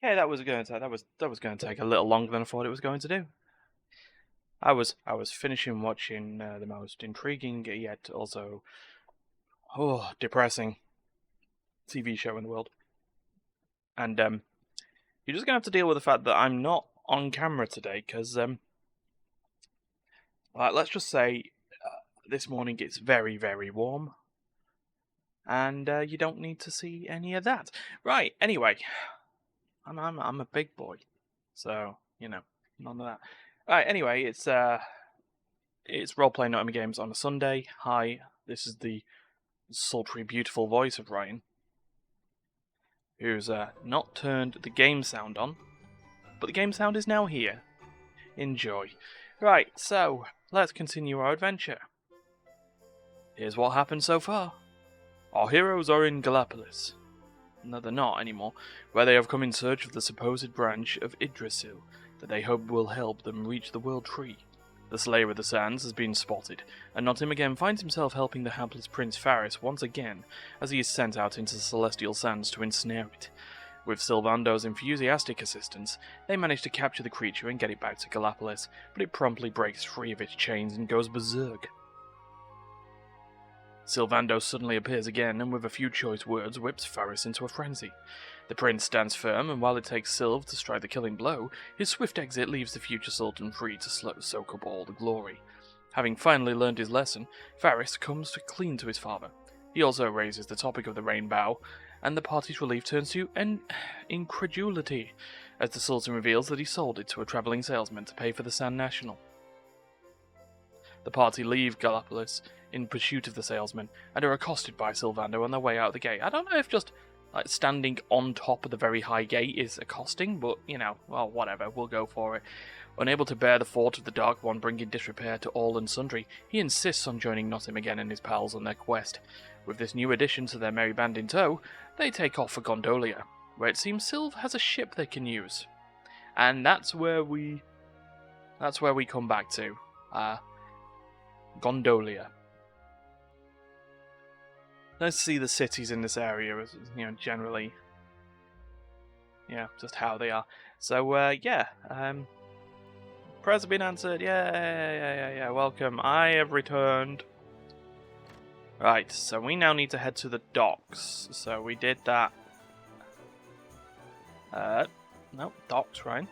Okay, that was going to take a little longer than I thought it was going to do. I was finishing watching the most intriguing yet also depressing TV show in the world, and you're just gonna have to deal with the fact that I'm not on camera today because let's just say this morning it's very, very warm, and you don't need to see any of that. Right. Anyway, I'm a big boy, so you know none of that. Right. Anyway, it's role-playing Notimagames on a Sunday. Hi, this is the sultry, beautiful voice of Ryan, who's not turned the game sound on, but the game sound is now here. Enjoy. Right, so let's continue our adventure. Here's what happened so far. Our heroes are in Gallipolis. No, they're not anymore, where they have come in search of the supposed branch of Yggdrasil that they hope will help them reach the World Tree. The Slayer of the Sands has been spotted, and Notimagames finds himself helping the hapless Prince Faris once again as he is sent out into the Celestial Sands to ensnare it. With Sylvando's enthusiastic assistance, they manage to capture the creature and get it back to Gallipolis, but it promptly breaks free of its chains and goes berserk. Sylvando suddenly appears again and with a few choice words whips Faris into a frenzy. The prince stands firm, and while it takes Sylv to strike the killing blow, his swift exit leaves the future sultan free to soak up all the glory. Having finally learned his lesson, Faris comes clean to his father. He also raises the topic of the rainbow, and the party's relief turns to incredulity, as the sultan reveals that he sold it to a travelling salesman to pay for the Sand National. The party leave Gallipolis in pursuit of the salesman, and are accosted by Sylvando on their way out the gate. I don't know if just standing on top of the very high gate is accosting, but, well, whatever, we'll go for it. Unable to bear the thought of the Dark One bringing disrepair to all and sundry, he insists on joining Notimagames and his pals on their quest. With this new addition to their merry band in tow, they take off for Gondolia, where it seems Sylv has a ship they can use. And that's where we come back to. Gondolia. Let's see the cities in this area, as generally, just how they are. So, prayers have been answered. Yeah. Welcome. I have returned. Right, so we now need to head to the docks. So we did that. No, docks, right?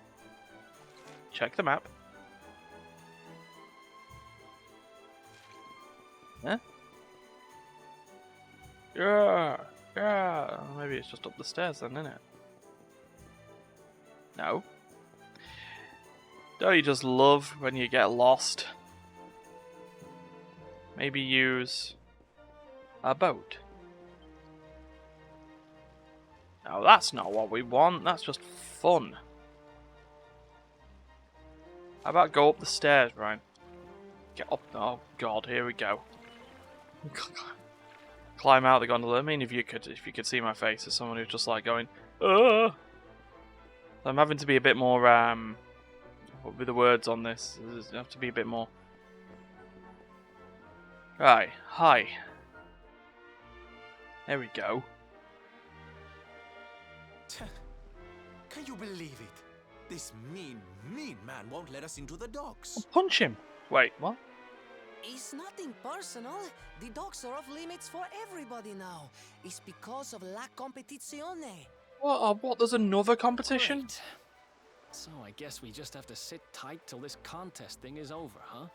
Check the map. Huh? Yeah. Maybe it's just up the stairs then, isn't it? No. Don't you just love when you get lost? Maybe use a boat. No, that's not what we want. That's just fun. How about go up the stairs, Ryan? Get up. Oh God, here we go. Climb out the gondola. I mean, if you could see my face as someone who's just like going, ugh. I'm having to be a bit more, what would be the words on this? I have to be a bit more. Right, hi. There we go. Can you believe it? This mean man won't let us into the docks. I'll punch him. Wait, what? It's nothing personal. The docks are off limits for everybody now. It's because of la competizione. What? There's another competition? Great. So I guess we just have to sit tight till this contest thing is over, huh?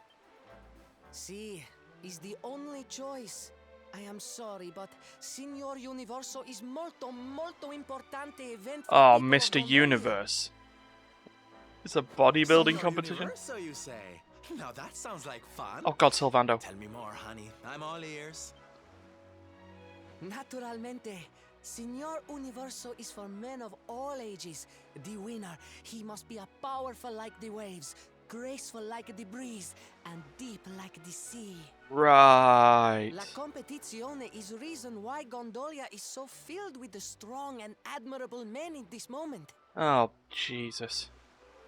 See, is the only choice. I am sorry, but Signor Universo is molto importante event for Oh, people of Mr. Gondolia. Universe. It's a bodybuilding Signor competition? Universo, you say? Now that sounds like fun. Oh God, Sylvando. Tell me more, honey. I'm all ears. Naturalmente, Signor Universo is for men of all ages. The winner, he must be powerful like the waves, graceful like the breeze, and deep like the sea. Right. La competizione is reason why Gondolia is so filled with the strong and admirable men in this moment. Oh, Jesus.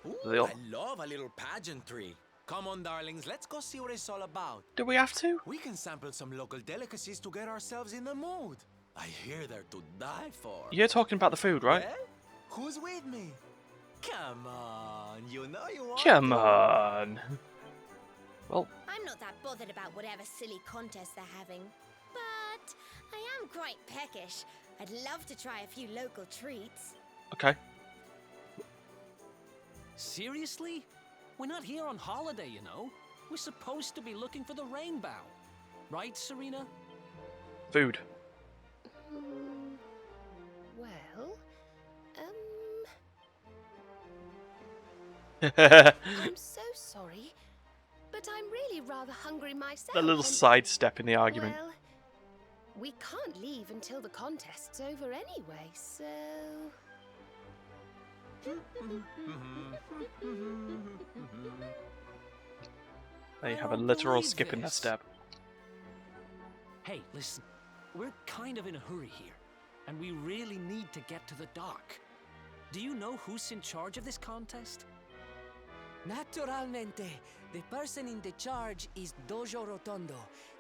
Ooh, I love a little pageantry. Come on, darlings, let's go see what it's all about. Do we have to? We can sample some local delicacies to get ourselves in the mood. I hear they're to die for. You're talking about the food, right? Well, Who's with me? Come on, you know you want Come to. on. Well, I'm not that bothered about whatever silly contest they're having. But I am quite peckish. I'd love to try a few local treats. okay. Seriously? We're not here on holiday, you know. We're supposed to be looking for the rainbow. Right, Serena? Food. Well, The I'm so sorry, but I'm really rather hungry myself. little and- sidestep in the argument. Well, we can't leave until the contest's over anyway, so... They I have a don't literal believe skip in their this. step. Hey, listen. We're kind of in a hurry here, and we really need to get to the dock. Do you know who's in charge of this contest? Naturalmente. The person in the charge is Dojo Rotondo.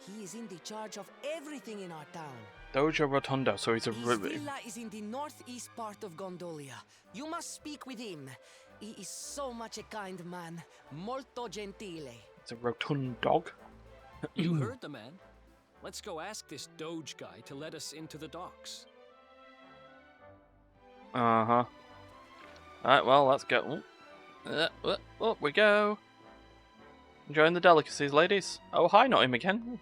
He is in the charge of everything in our town. Dojo Rotondo, so he's a His villa is in the northeast part of Gondolia. You must speak with him. He is so much a kind man. Molto gentile. it's a rotund dog. You heard the man. Let's go ask this Doge guy to let us into the docks. Uh-huh. Alright, well, let's go. Up we go. Enjoying the delicacies, ladies. Oh, hi, not him again.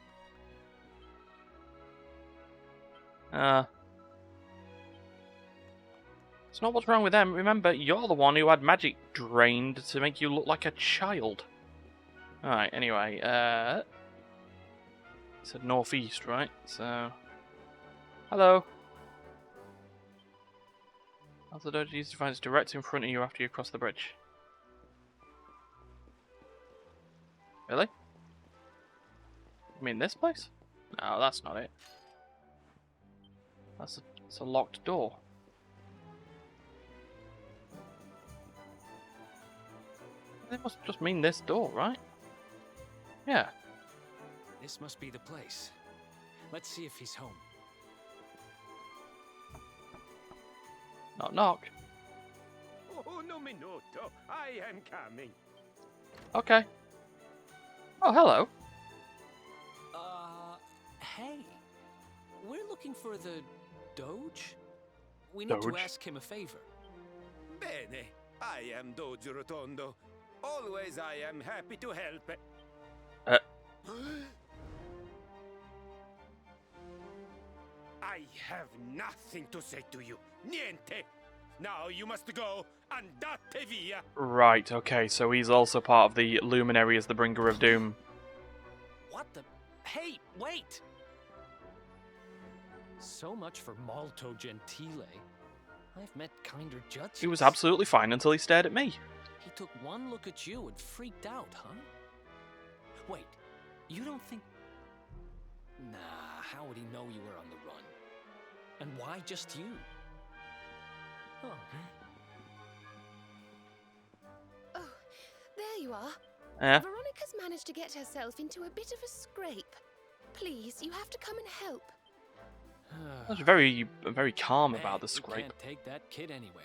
It's not what's wrong with them. Remember, you're the one who had magic drained to make you look like a child. Alright, anyway, it said northeast, right? So... Hello. How's the dojo used to find it's direct in front of you after you cross the bridge? Really? You mean this place? No, that's not it. It's a locked door. They must just mean this door, right? Yeah. This must be the place. Let's see if he's home. Knock knock. Oh, no minuto. I am coming. Okay. Oh, hello. Hey. We're looking for the Doge? We need Doge? to ask him a favor. Bene. I am Doge Rotondo. Always I am happy to help. I have nothing to say to you. Niente. Now you must go. Andate via. Right, okay, so he's also part of the Luminary as the Bringer of Doom. What the? Hey, wait! So much for Molto Gentile. I've met kinder judges. He was absolutely fine until he stared at me. He took one look at you and freaked out, huh? Wait, you don't think... Nah, how would he know you were on the run? And why just you? Oh. Oh, there you are. Eh? Veronica's managed to get herself into a bit of a scrape. Please, you have to come and help. That's very calm about the You scrape. can't take that kid anywhere.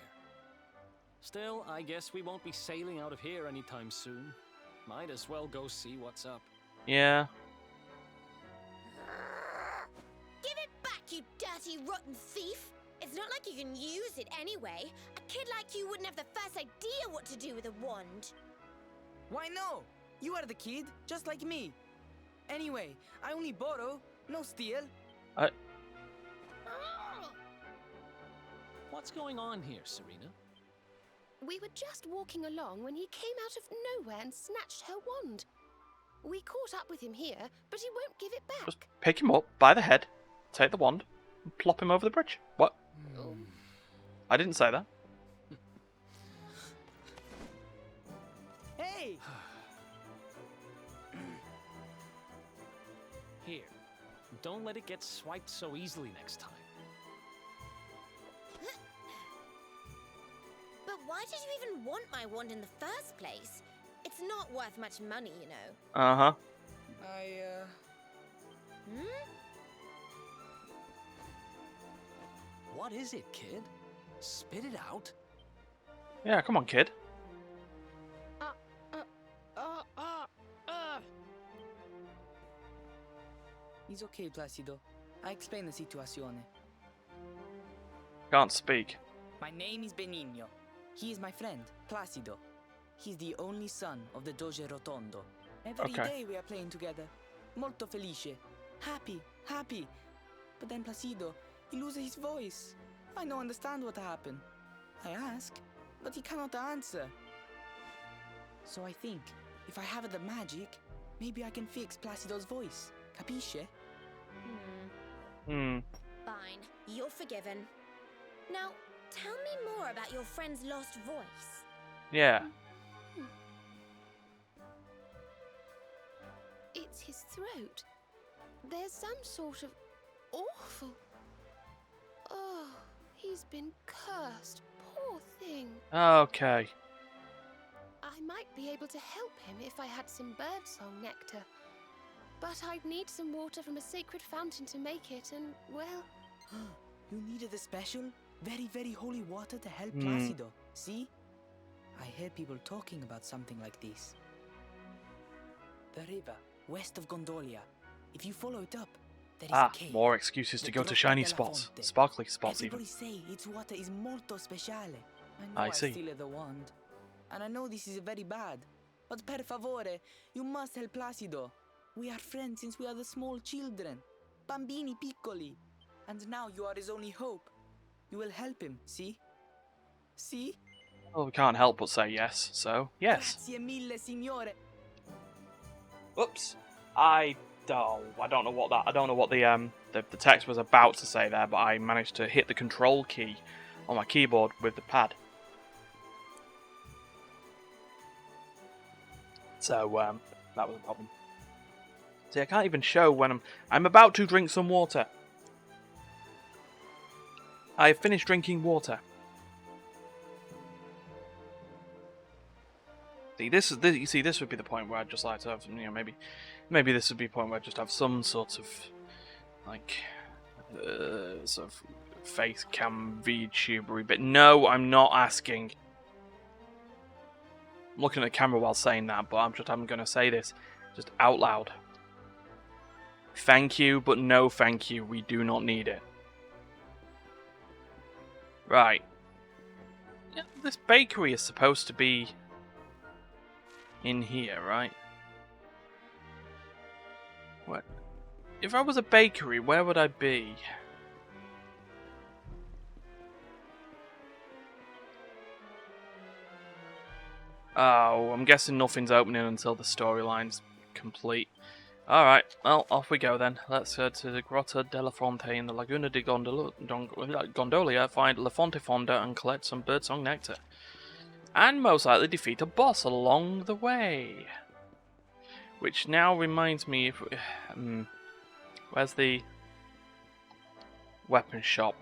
Still, I guess we won't be sailing out of here anytime soon. Might as well go see what's up. Yeah. Give it back, you dirty, rotten thief! It's not like you can use it anyway. A kid like you wouldn't have the first idea what to do with a wand. Why no? You are the kid, just like me. Anyway, I only borrow, no steal. What's going on here, Serena? We were just walking along when he came out of nowhere and snatched her wand. We caught up with him here, but he won't give it back. Just pick him up by the head, take the wand, and plop him over the bridge. What? I didn't say that. Hey! Here, don't let it get swiped so easily next time. But why did you even want my wand in the first place? It's not worth much money, you know. Uh-huh. What is it, kid? Spit it out. Yeah, come on, kid. It's okay, Placido. I explain the situazione. Can't speak. My name is Benigno. He is my friend, Placido. He's the only son of the Doge Rotondo. Every Okay. day we are playing together. Molto felice. Happy, happy. But then Placido, he loses his voice. I don't understand what happened. I ask, but he cannot answer. So I think, if I have the magic, maybe I can fix Placido's voice. Capisce? Hmm. Fine, you're forgiven. Now, tell me more about your friend's lost voice. Yeah. It's his throat. There's some sort of awful... Oh, he's been cursed. Poor thing. Okay. I might be able to help him if I had some birdsong nectar. But I'd need some water from a sacred fountain to make it, and, well... You needed a special, very, very holy water to help Hmm. Placido. See? I hear people talking about something like this. The river, west of Gondolia. If you follow it up, there is a cave. More excuses to The go to Grotta shiny della spots. Fonte. Sparkly spots, even. Everybody say its water is molto speciale. I I see. still have the wand. And I know this is very bad. But per favore, you must help Placido. We are friends since we are the small children. Bambini piccoli. And now you are his only hope. You will help him, see? See? Well, we can't help but say yes, so yes. Grazie mille, signore. Oops. I don't know what the text was about to say there, but I managed to hit the control key on my keyboard with the pad. So that was a problem. See, I can't even show when I'm about to drink some water. I have finished drinking water. See, this would be the point where I'd just like to have, maybe this would be a point where I just have some sort of, like, sort of face cam VTubery. But no, I'm not asking. I'm looking at the camera while saying that, but I'm going to say this just out loud. Thank you, but no thank you. We do not need it. Right. Yeah, this bakery is supposed to be in here, right? What? If I was a bakery, where would I be? Oh, I'm guessing nothing's opening until the storyline's complete. Alright, well, off we go then. Let's go to the Grotta della Fonte in the Laguna di Gondolia, find La Fonte Fonda and collect some birdsong nectar. And most likely defeat a boss along the way. Which now reminds me, where's the weapon shop?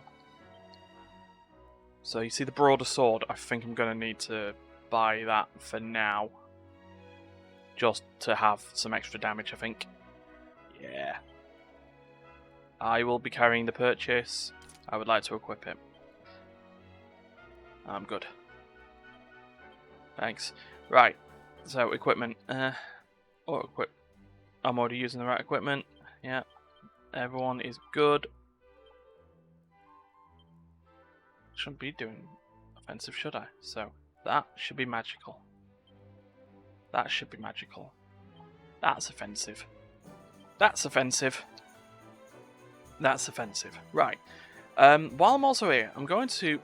So you see the broader sword, I think I'm going to need to buy that for now. Just to have some extra damage, I think. Yeah. I will be carrying the purchase. I would like to equip it. I'm good. Thanks. Right. So, equipment. I'm already using the right equipment. Yeah. Everyone is good. Shouldn't be doing offensive, should I? So, that should be magical. That should be magical. That's offensive. That's offensive. That's offensive. Right. While I'm also here, I'm going to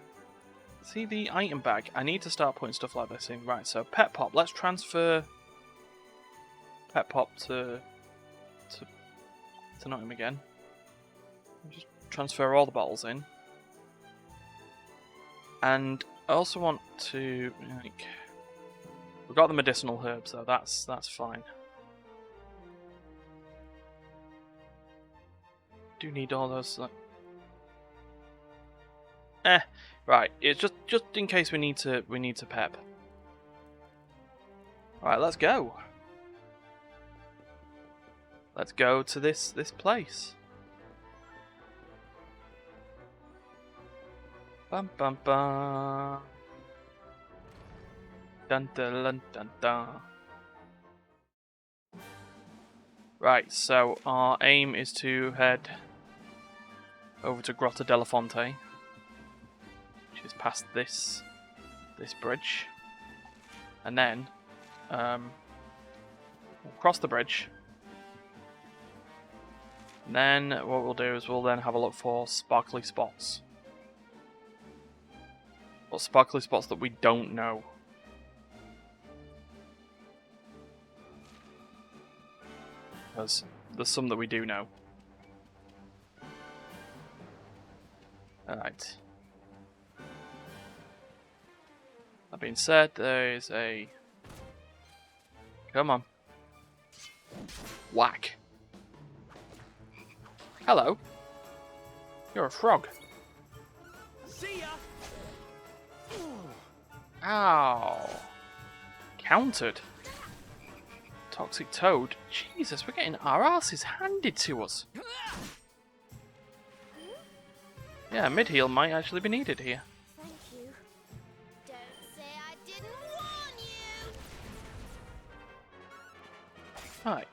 see the item bag. I need to start putting stuff like this in. Right, so Pet Pop. Let's transfer Pet Pop to Nottingham again. Just transfer all the bottles in. And I also want to, like, we've got the medicinal herbs though, that's fine. Do need all those, like... right, it's just in case we need to pep. Right, let's go. Let's go to this place. Bum bum bum. Dun dun dun dun dun. Right, so our aim is to head over to Grotta della Fonte, which is past this bridge, and then we'll cross the bridge. And then what we'll do is we'll then have a look for sparkly spots. Or sparkly spots that we don't know. Because there's some that we do know. Alright. That being said, there is a... Come on. Whack. Hello. You're a frog. See ya! Ow. Countered. Toxic Toad. Jesus, we're getting our asses handed to us. Yeah, mid-heal might actually be needed here. Thank you. Don't say I didn't warn you! Right.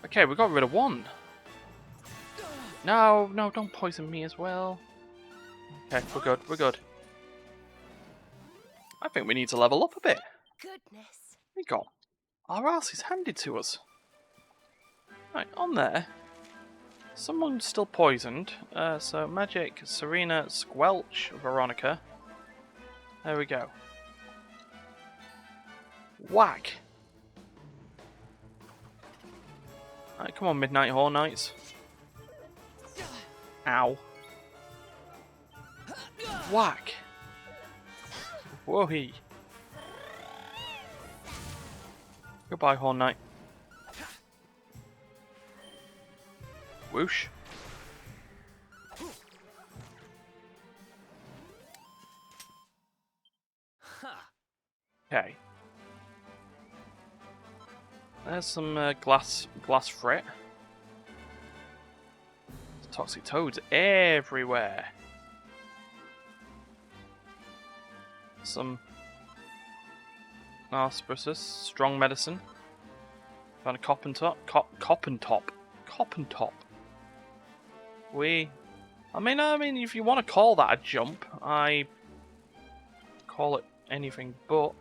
Okay, we got rid of one. No, no, don't poison me as well. Okay, we're good, we're good. I think we need to level up a bit. Goodness. We got our asses handed to us. Right, on there. Someone's still poisoned. So Magic, Serena, Squelch, Veronica. There we go. Whack! Right, come on, Midnight Horror Knights. Ow. Whack! Whoa-hee. Goodbye, Horn Knight. Whoosh. Okay. There's some glass frit. Toxic toads everywhere. Some Asparagus, strong medicine. Found a Coppentop. Coppentop. I mean, if you want to call that a jump, I call it anything but.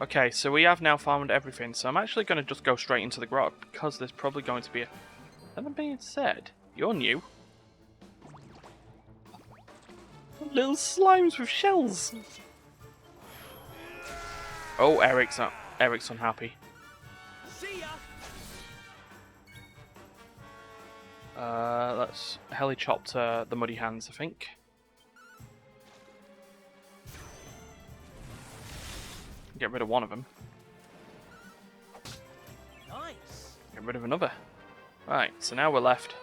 Okay, so we have now found everything, so I'm actually going to just go straight into the grot, because there's probably going to be a... That being said, you're new. Little slimes with shells! Oh, Eric's unhappy. See ya! Let's heli-chopter the Muddy Hands, I think. Get rid of one of them. Nice. Get rid of another. Right, so now we're left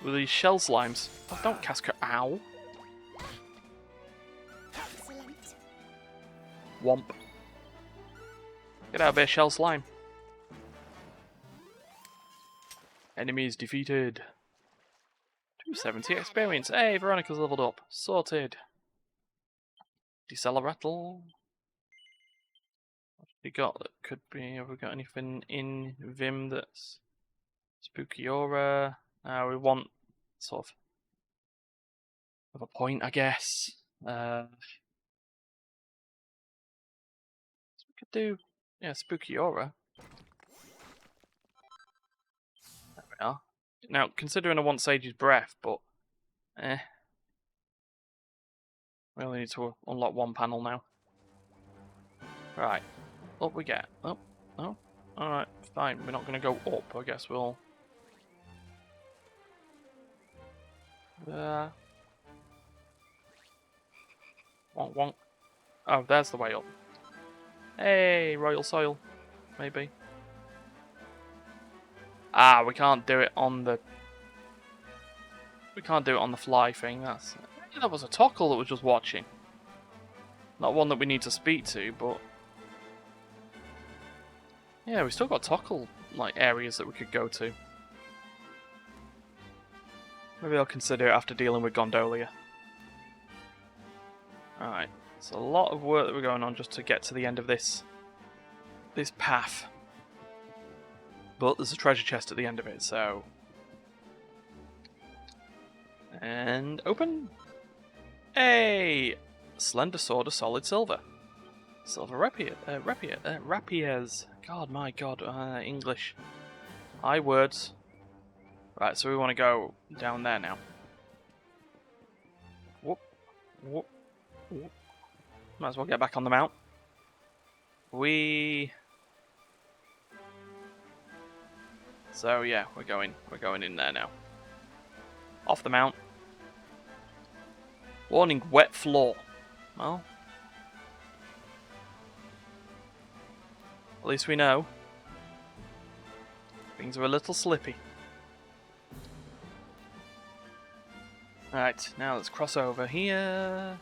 with these shell slimes. Oh, don't cast ow. Excellent. Womp. Get out of here, shell slime. Enemies defeated. 270 experience. Hey, Veronica's leveled up. Sorted. Decelerate. What have we got that could be? Have we got anything in Vim that's spooky aura? We want sort of a point, I guess. We could do, yeah, spooky aura. There we are. Now, considering I want Sage's Breath, but we only need to unlock one panel now. Right. Up we get. Oh, no. Alright, fine. We're not going to go up. I guess we'll... Wonk, wonk. Oh, there's the way up. Hey, Royal Soil. Maybe. Ah, we can't do it on the... We can't do it on the fly thing. That's... Maybe that was a Tockle that was just watching. Not one that we need to speak to, but... Yeah, we still got Tockle, like, areas that we could go to. Maybe I'll consider it after dealing with Gondolia. Alright, it's a lot of work that we're going on just to get to the end of this path. But there's a treasure chest at the end of it, so... And open! Hey! Slender sword of solid silver. Silver rapiers. God, my God, English. High words. Right, so we want to go down there now. Whoop, whoop, whoop. Might as well get back on the mount. So yeah, we're going in there now. Off the mount. Warning, wet floor. Well, at least we know. Things are a little slippy. Right, now let's cross over here.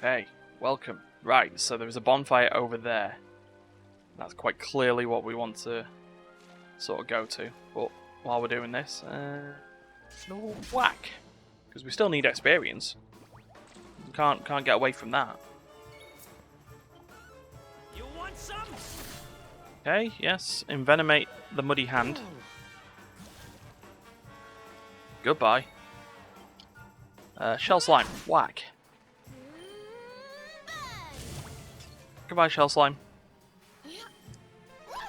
Hey, welcome. Right, so there's a bonfire over there. That's quite clearly what we want to sort of go to. But while we're doing this, no whack, because we still need experience. We can't get away from that. You want some? Okay, yes, envenomate the muddy hand. Goodbye. Shell slime, whack. Goodbye, shell slime.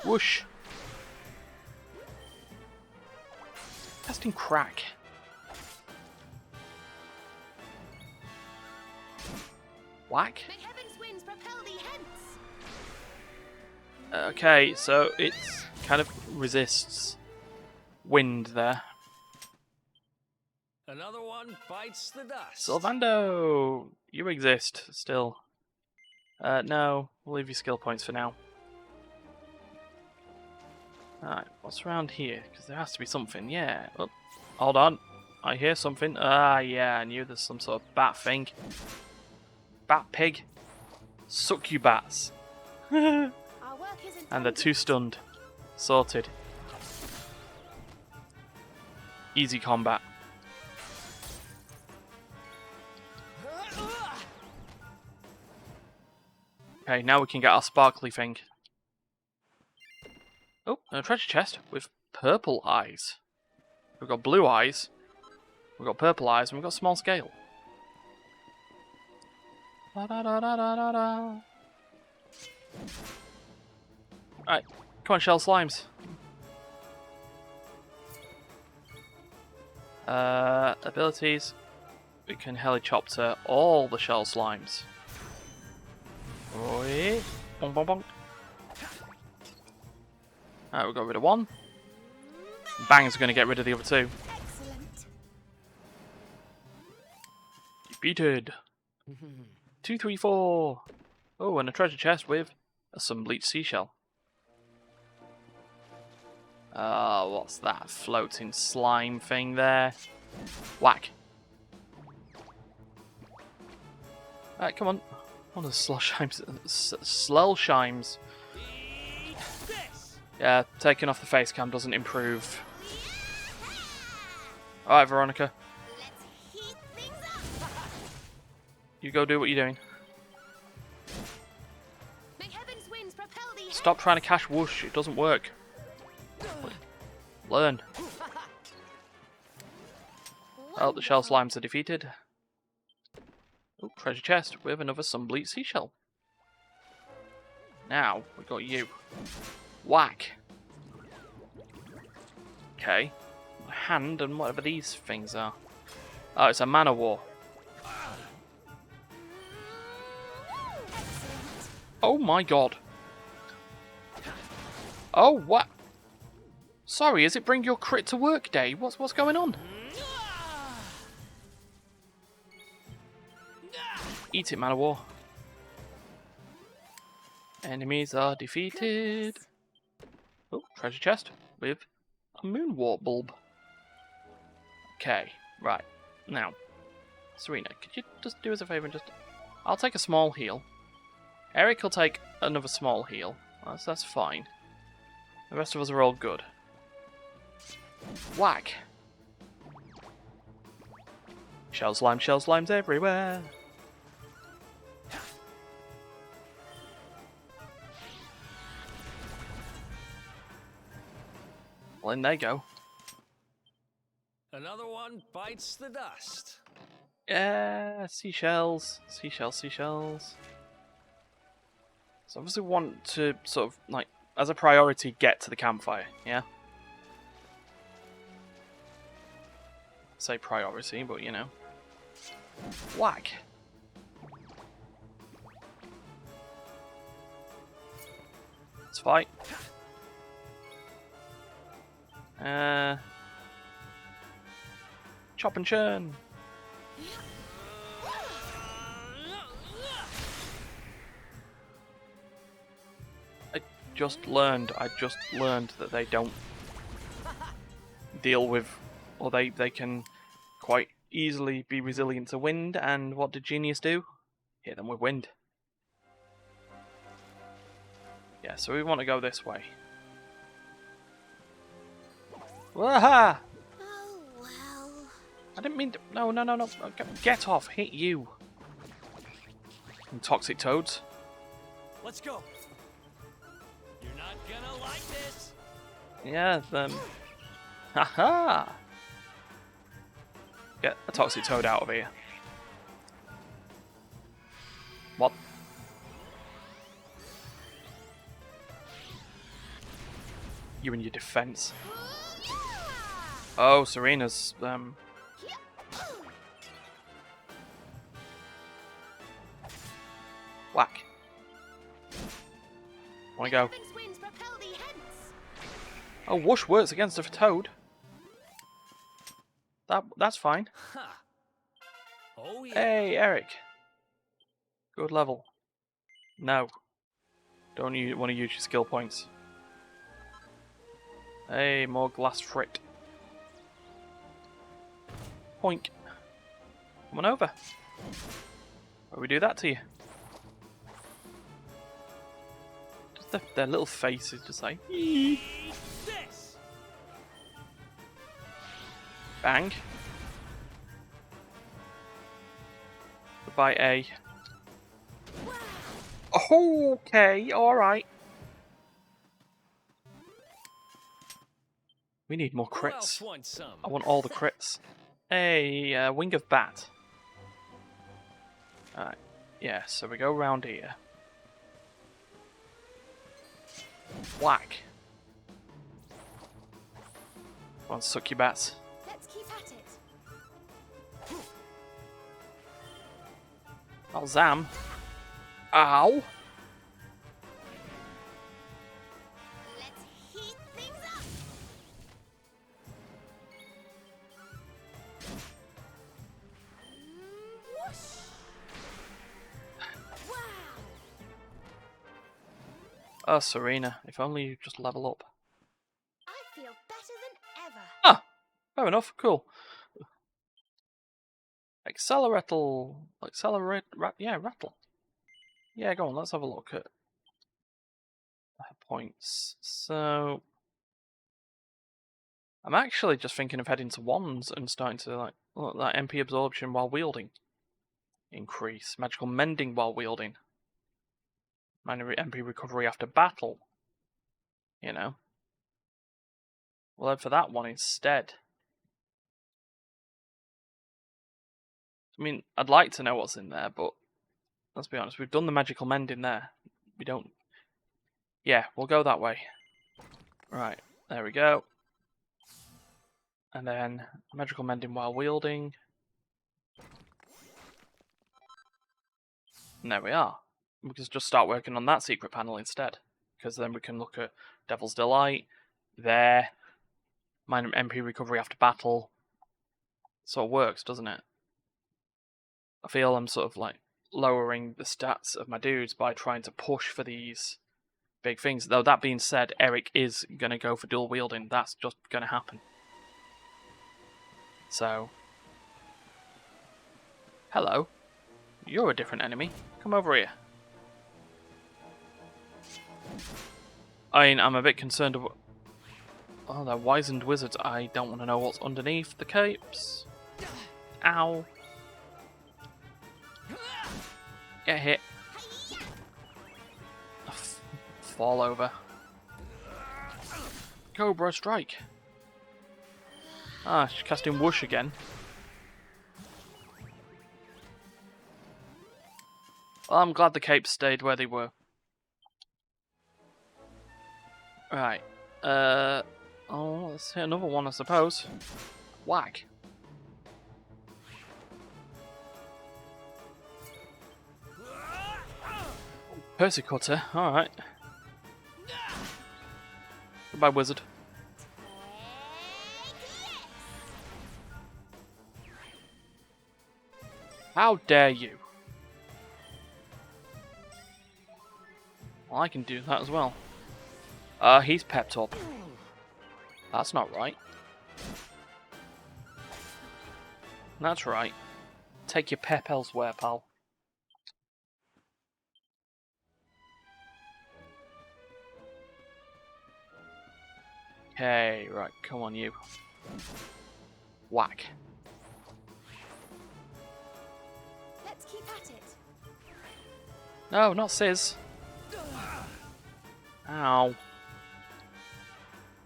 Whoosh. Testing crack. Whack. May heaven's winds propel thee hence. Okay, so it kind of resists wind there. Another one bites the dust. Sylvando, you exist still. No, we'll leave your skill points for now. Alright, what's around here? Because there has to be something, yeah. Oh, hold on, I hear something. Ah, yeah, I knew there's some sort of bat thing. Bat pig. Suck you bats. Our work isn't And they're done too yet. stunned. Sorted. Easy combat. Okay, now we can get our sparkly thing. Oh, and a treasure chest with purple eyes. We've got blue eyes, we've got purple eyes, and we've got small scale. Da, da, da, da, da, da. Right, come on, shell slimes. Abilities. We can helicopter all the shell slimes. Oi. Bong, bong, bong. Alright, we got rid of one. Bang's going to get rid of the other two. Excellent. Defeated. 2, 3, 4. Oh, and a treasure chest with some bleached seashell. What's that floating slime thing there? Whack. Alright, come on. One of the Slelshimes. Yeah, taking off the face cam doesn't improve. Alright, Veronica. Let's heat things up. You go do what you're doing. May heaven's winds propel thee hence. Stop trying to cash whoosh, it doesn't work. Learn. Oh, the shell slimes are defeated. Oh, treasure chest with another sunbleach seashell. Now, we got you. Whack. Okay. Hand and whatever these things are. Oh, it's a mana war. Oh my god. Oh, what? Sorry, is it bring your crit to work day? What's going on? Eat it, mana war. Enemies are defeated. Oh, treasure chest with a moonwort bulb. Okay, right. Now, Serena, could you just do us a favour and just... I'll take a small heal. Eric will take another small heal. That's fine. The rest of us are all good. Whack. Shell slimes everywhere. Well, in they go. Another one bites the dust. Yeah, seashells. Seashells. So obviously we want to sort of, like, as a priority, get to the campfire, yeah? Say priority, but you know. Whack! Let's fight. Chop and churn! I just learned that they don't deal with, or they can quite easily be resilient to wind, and what did Genius do? Hit them with wind. Yeah, so we want to go this way. Waha! Oh, well. I didn't mean to. No. Get off. Hit you. And toxic toads. Let's go. You're not gonna like this. Yeah, them. Haha! Get a toxic toad out of here. What? You and your defense. Oh, Serena's whack. Wanna go? Heaven's winds propel thee hence. Oh, whoosh works against a toad. That's fine. Ha. Oh yeah. Hey, Eric. Good level. No. Don't you want to use your skill points? Hey, more glass frit. Poink. Come on over. Why we do that to you? Just their little faces just like... Eat this. Bang. Goodbye, A. Okay, alright. We need more Who else crits. wants some? I want all the crits. Hey, wing of bat. Alright, yeah, so we go round here. Whack. Come on, suck your bats. Let's keep at it. Oh, Zam. Ow. Let's heat things up. Whoosh. Wow. Oh, Serena, if only you just level up. I feel better than ever. Ah, fair enough, cool. Yeah, rattle. Yeah, go on, let's have a look at points. So, I'm actually just thinking of heading to wands and starting to like look, that MP absorption while wielding increase, magical mending while wielding, minor MP recovery after battle. You know, we'll head for that one instead. I mean, I'd like to know what's in there, but let's be honest, we've done the magical mending there. We don't. Yeah, we'll go that way. Right, there we go. And then magical mending while wielding. And there we are. We can just start working on that secret panel instead. Because then we can look at Devil's Delight, there, minor MP recovery after battle. Sort of works, doesn't it? I feel I'm sort of like lowering the stats of my dudes by trying to push for these big things. Though that being said, Eric is going to go for dual wielding. That's just going to happen. So, hello. You're a different enemy. Come over here. I mean, I'm a bit concerned about... Oh, they're wizened wizards. I don't want to know what's underneath the capes. Ow. Get hit. Fall over. Cobra strike. Ah, she's casting whoosh again. Well, I'm glad the capes stayed where they were. Right. Oh, let's hit another one, I suppose. Whack. Persecutor, alright. Goodbye, wizard. How dare you? Well, I can do that as well. He's pepped up. That's not right. That's right. Take your pep elsewhere, pal. Okay, right, come on you. Whack. Let's keep at it. No, not Sizz. Ow.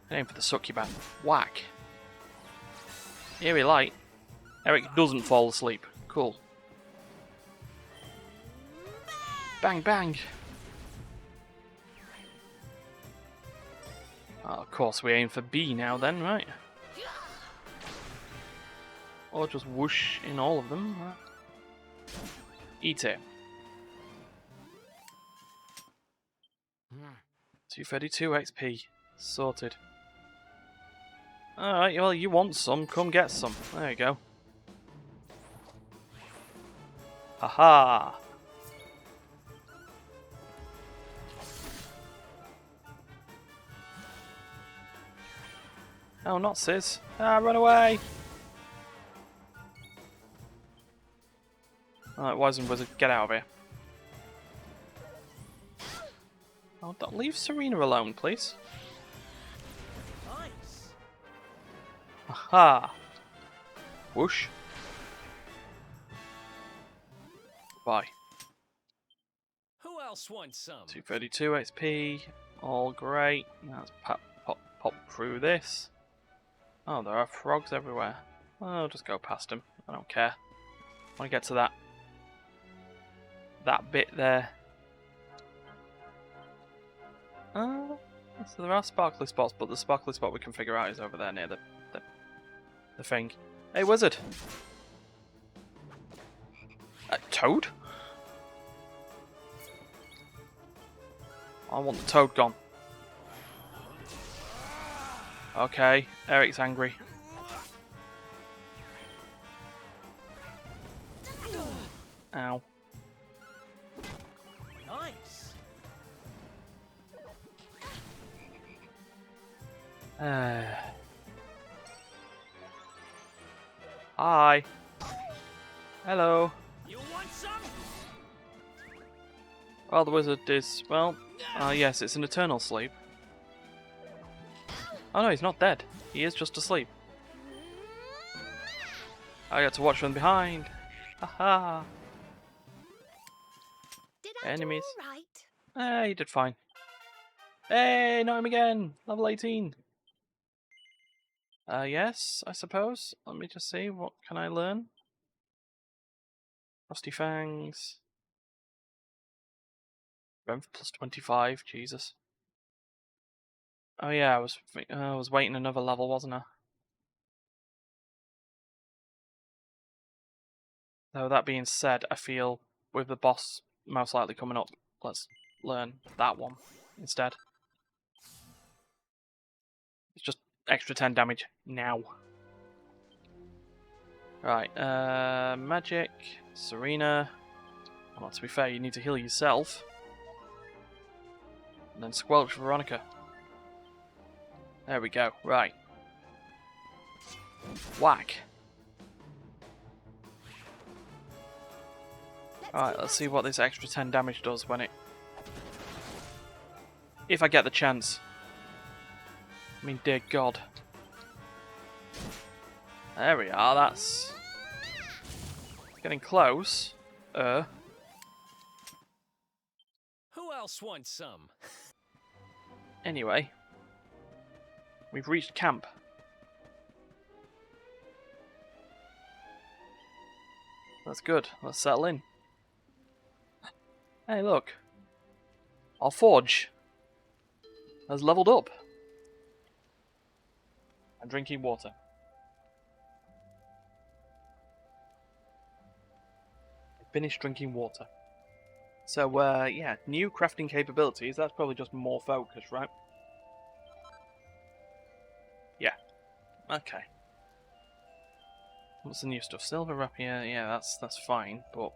Aim for the succubat. Whack. Eerie light. Eric doesn't fall asleep. Cool. Bang, bang. Oh, of course, we aim for B now then, right? Or just whoosh in all of them. Right? Eat it. 232 XP. Sorted. Alright, well, you want some, come get some. There you go. Haha! Oh, not Sizz. Ah, run away! Alright, Wise and Wizard, get out of here. Oh, don't leave Serena alone, please. Nice. Aha! Whoosh. Bye. Who else wants some? 232 XP. All great. Let's pop through this. Oh, there are frogs everywhere. I'll just go past them. I don't care. I want to get to that bit there. So there are sparkly spots, but the sparkly spot we can figure out is over there near the thing. Hey, wizard! Toad? I want the toad gone. Okay, Eric's angry. Ow. Nice. Hi. Hello. You want some? Well, the wizard is, well, yes, it's an eternal sleep. Oh no, he's not dead. He is just asleep. I got to watch from behind. Haha. Did I Enemies. do all right? He did fine. Hey, not him again. Level 18. Yes, I suppose. Let me just see. What can I learn? Rusty Fangs. Strength plus 25. Jesus. Oh yeah, I was waiting another level, wasn't I? Though that being said, I feel with the boss most likely coming up, let's learn that one instead. It's just extra 10 damage now. Right, magic, Serena. Well, to be fair, you need to heal yourself. And then Squelch Veronica. There we go, right. Whack. Alright, let's see what this extra 10 damage does when it... If I get the chance. I mean, dear God. There we are, that's... getting close. else wants some. Anyway, we've reached camp. That's good. Let's settle in. Hey, look. Our forge has leveled up. I'm drinking water. I finished drinking water. So, yeah, new crafting capabilities. That's probably just more focus, right? Yeah. Okay. What's the new stuff? Silver rapier. Yeah, that's fine, but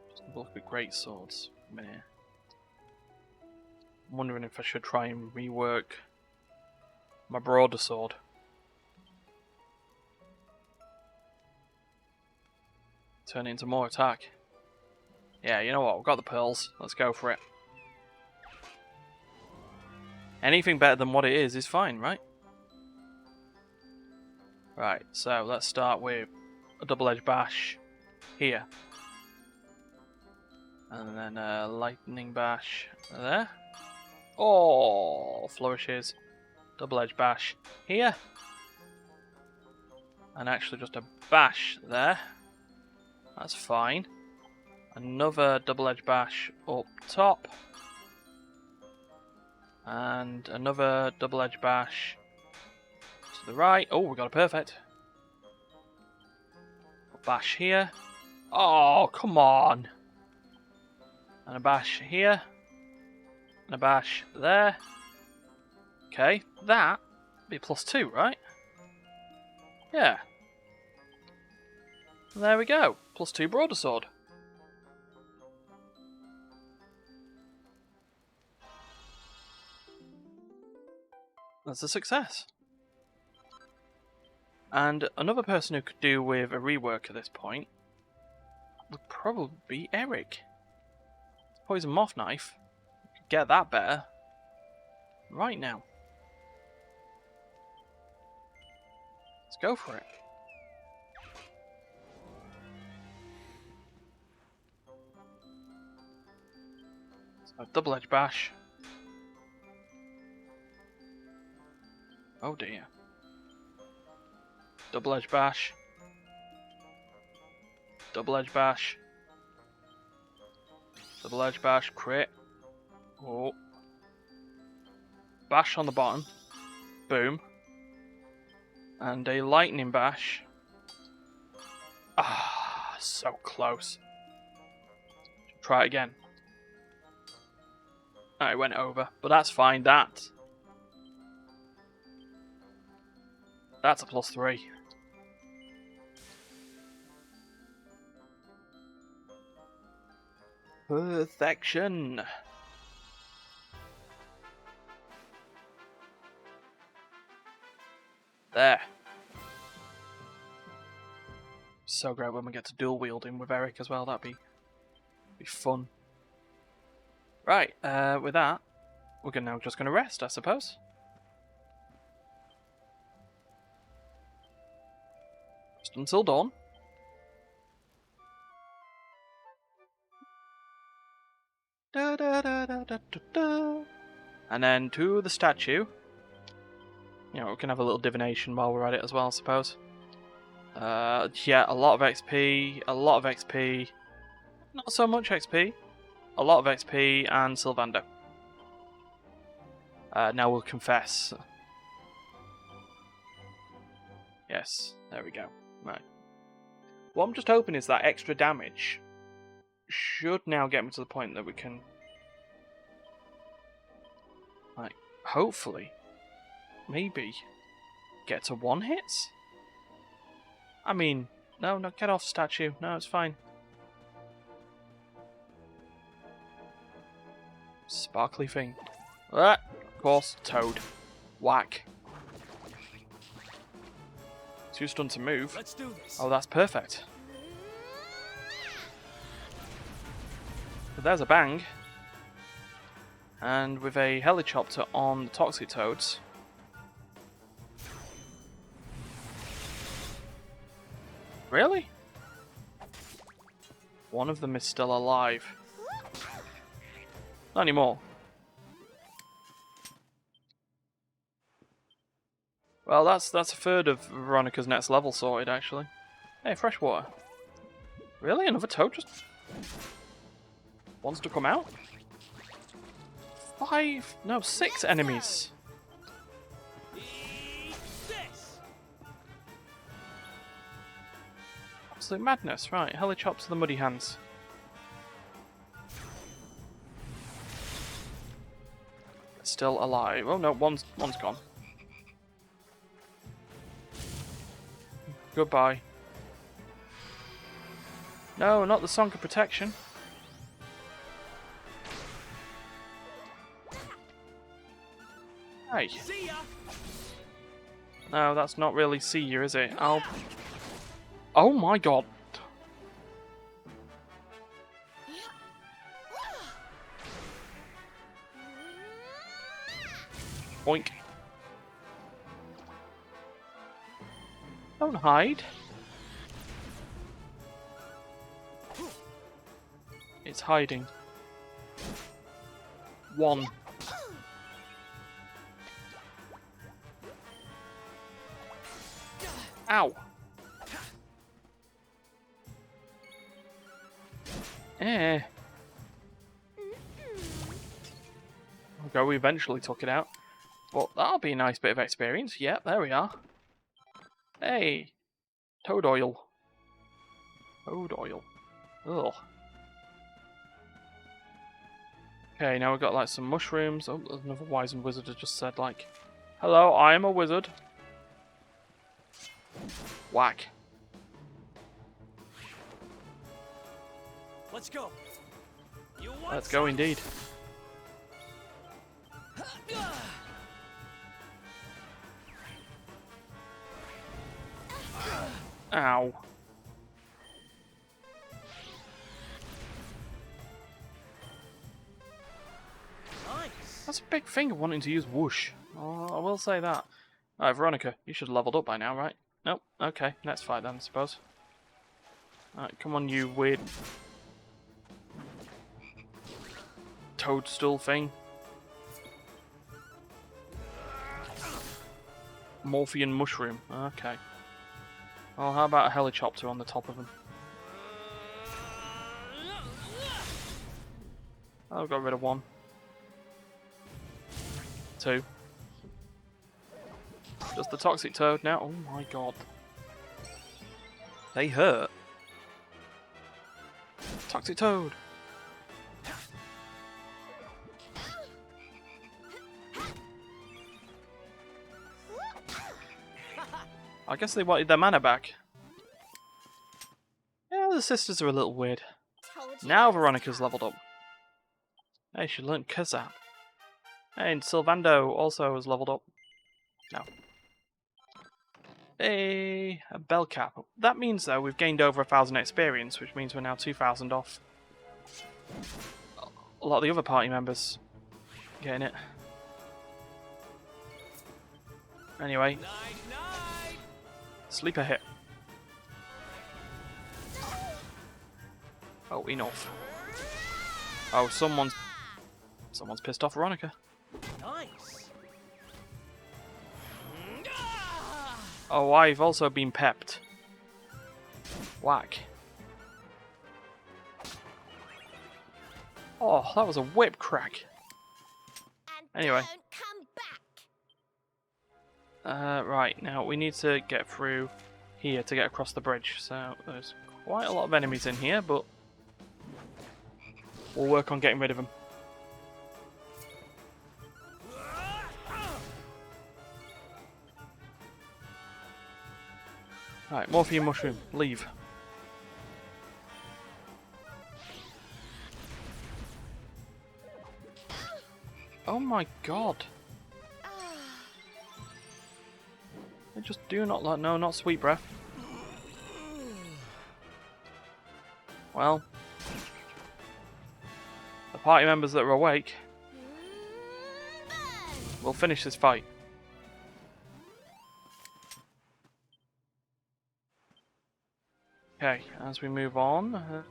just look at great swords. Meh. I'm wondering if I should try and rework my broadsword. Turn it into more attack. Yeah, you know what? We've got the pearls. Let's go for it. Anything better than what it is fine, right? Right, so let's start with a double-edged bash here. And then a lightning bash there. Oh, flourishes. Double-edged bash here. And actually just a bash there. That's fine. Another double-edged bash up top. And another double-edged bash to the right. Oh, we got a perfect. A bash here. Oh, come on. And a bash here. And a bash there. Okay, that be +2, right? Yeah. There we go. +2 broadsword. That's a success. And another person who could do with a rework at this point would probably be Eric. Poison Moth Knife. Could get that better right now. Let's go for it. So, double-edged bash. Oh dear. Double-edged bash. Double-edged bash. Double-edged bash. Crit. Oh. Bash on the bottom. Boom. And a lightning bash. Ah, so close. Try it again. Oh, it went over, but that's fine. That's a +3. Perfection. There. So great when we get to dual wielding with Eric as well. That'd be fun. Right. With that, we're now just going to rest, I suppose. Just until dawn. Da, da, da, da, da, da, da. And then to the statue. You know, we can have a little divination while we're at it as well, I suppose. Yeah, a lot of XP, a lot of XP. Not so much XP. A lot of XP and Sylvander. Now we'll confess. Yes, there we go. Right. What I'm just hoping is that extra damage should now get me to the point that we can, like, hopefully, maybe, get to 1 hits? I mean, no, get off statue. No, it's fine. Sparkly thing. Ah, of course, Toad. Whack. Too stunned to move. Let's do this. Oh, that's perfect. So there's a bang. And with a Helichopter on the Toxic Toads. Really? One of them is still alive. Not anymore. Well, that's a third of Veronica's next level sorted, actually. Hey, freshwater. Really? Another toad just wants to come out? 6 enemies. Absolute madness. Right, Helichop to the muddy hands. Still alive. Oh no, one's gone. Goodbye. No, not the Song of Protection. Hey. No, that's not really see you, is it? Oh my god. Boink. Don't hide. It's hiding. 1. Ow. Okay, we eventually took it out. Well, that'll be a nice bit of experience. Yep, there we are. Hey! Toad oil. Toad oil. Ugh. Okay, now we've got like some mushrooms. Oh, there's another wizened wizard has just said like, hello, I am a wizard. Whack. Let's go. Let's go indeed. Ow. That's a big finger wanting to use whoosh. Oh, I will say that. Alright, Veronica, you should have leveled up by now, right? Nope. Okay, let's fight then, I suppose. Alright, come on, you weird toadstool thing. Morphian mushroom. Okay. Well, how about a helicopter on the top of him? I've got rid of 1. 2. Just the toxic toad now. Oh my god. They hurt. Toxic toad. I guess they wanted their mana back. Yeah, the sisters are a little weird. Now Veronica's leveled up. Hey, she learnt Kazap. Hey, and Sylvando also has leveled up. No. Hey, a bell cap. That means, though, we've gained over 1,000 experience, which means we're now 2,000 off a lot of the other party members getting it. Anyway. Sleeper hit. Oh, enough. Oh, someone's pissed off Veronica. Nice. Oh, I've also been pepped. Whack. Oh, that was a whip crack. Anyway. Right, now we need to get through here to get across the bridge. So there's quite a lot of enemies in here, but we'll work on getting rid of them. Right, Morphium Mushroom, leave. Oh my god. I just do not like, no, not Sweet Breath. Well, the party members that are awake will finish this fight. Okay, as we move on,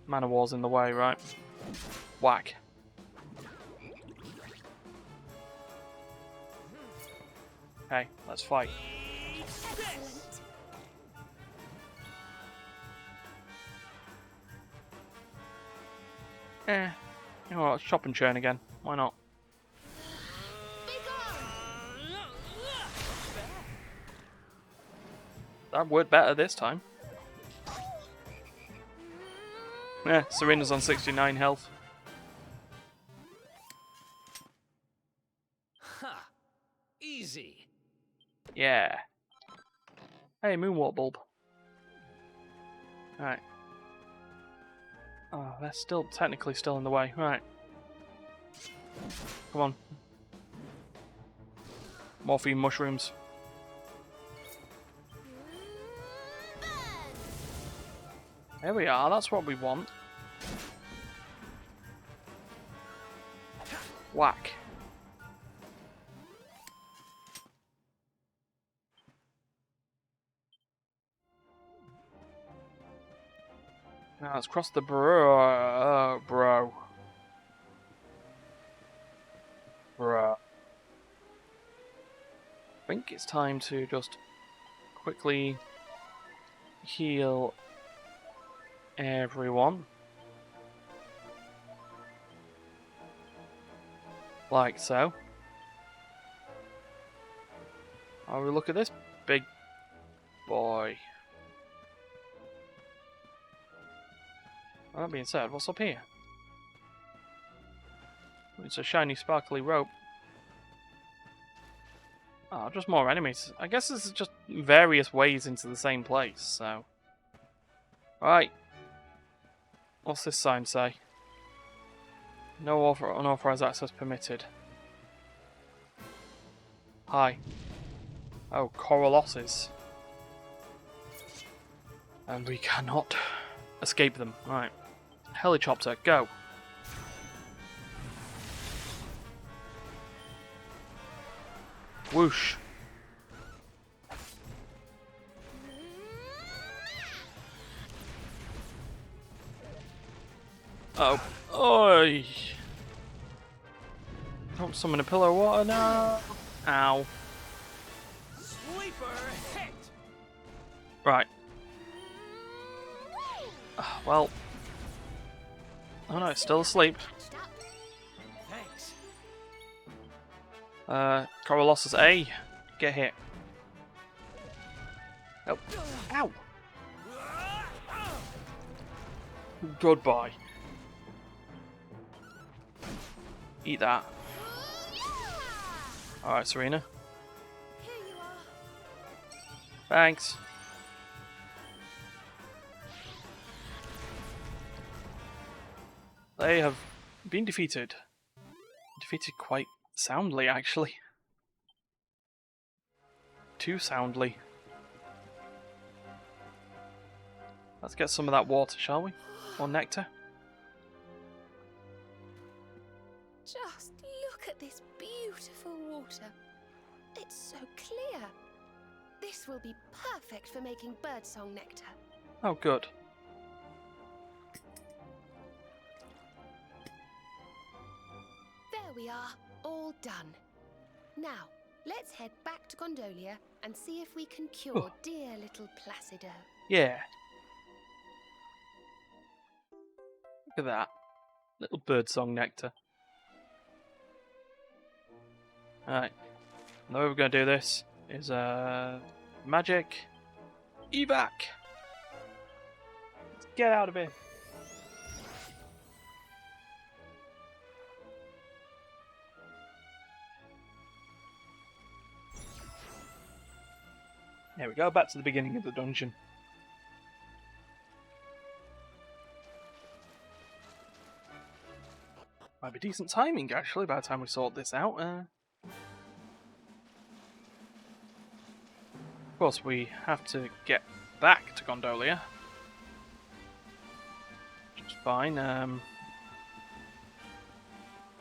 Man of War's in the way, right? Whack. Okay, let's fight. Excellent. You know what, let's chop and churn again. Why not? Be gone. That worked better this time. Serena's on 69 health. Ha! Easy. Yeah. Hey, Moonwalk Bulb. Alright. Oh, they're still technically still in the way. Right. Come on. Morphine mushrooms. There we are, that's what we want. Whack. Now let's cross the bro. Bruh. I think it's time to just quickly heal everyone. Like so. Oh, we look at this big boy. That being said, what's up here? It's a shiny sparkly rope. Oh, just more enemies. I guess this is just various ways into the same place, so... Right. What's this sign say? No unauthorized access permitted. Hi. Oh, Corolosses. And we cannot escape them. Right. Helicopter, go. Whoosh. Oh. Oi. Don't summon a pillar of water now. Ow. Sleeper hit! Right. Well. Oh no, it's still asleep. Thanks. Corolossus A. Get hit. Oh. Ow. Goodbye. Eat that. Alright, Serena. Here you are. Thanks. They have been defeated. Defeated quite soundly, actually. Too soundly. Let's get some of that water, shall we? Or nectar? Just look at this beautiful water. It's so clear. This will be perfect for making birdsong nectar. Oh, good. There we are, all done. Now, let's head back to Gondolia and see if we can cure Oh. dear little Placido. Yeah. Look at that. Little birdsong nectar. Alright. The way we're going to do this is magic evac. Let's get out of here. There we go, back to the beginning of the dungeon. Might be decent timing, actually, by the time we sort this out. Of course, we have to get back to Gondolia. Which is fine.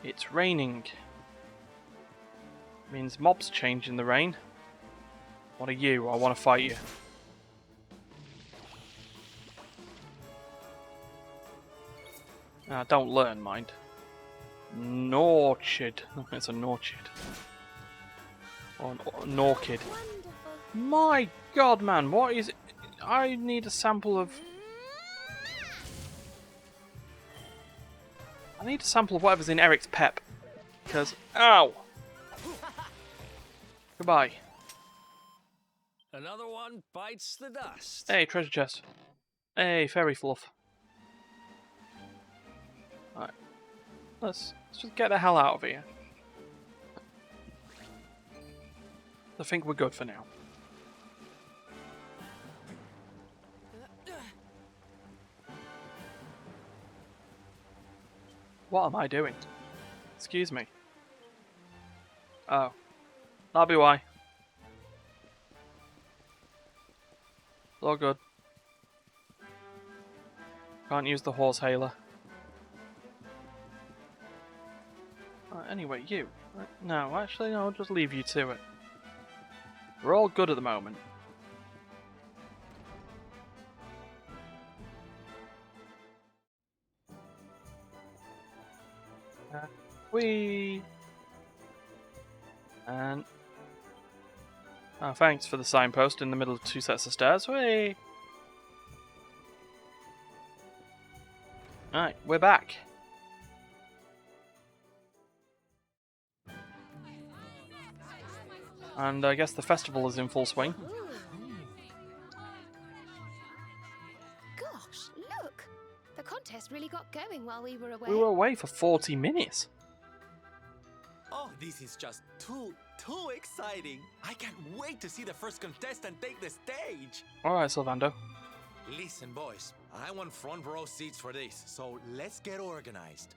It's raining. Means mobs change in the rain. What are you? I want to fight you. Don't learn, mind. Norchid. It's a Norchid. Or an Orchid. Wonderful. My god, man, what is it? I need a sample of... I need a sample of whatever's in Eric's pep. Because... Ow! Goodbye. Another one bites the dust. Hey, treasure chest. Hey, fairy fluff. Alright. Let's just get the hell out of here. I think we're good for now. What am I doing? Excuse me. Oh. That'll be why. It's all good. Can't use the horse hailer. Anyway, you. No, actually, no, I'll just leave you to it. We're all good at the moment. And... Oh, thanks for the signpost in the middle of two sets of stairs. Whee! Alright, we're back. And I guess the festival is in full swing. Gosh, look! The contest really got going while we were away. We were away for 40 minutes. Oh, this is just too exciting. I can't wait to see the first contestant take the stage. Alright, Sylvando. Listen, boys, I want front row seats for this, so let's get organized.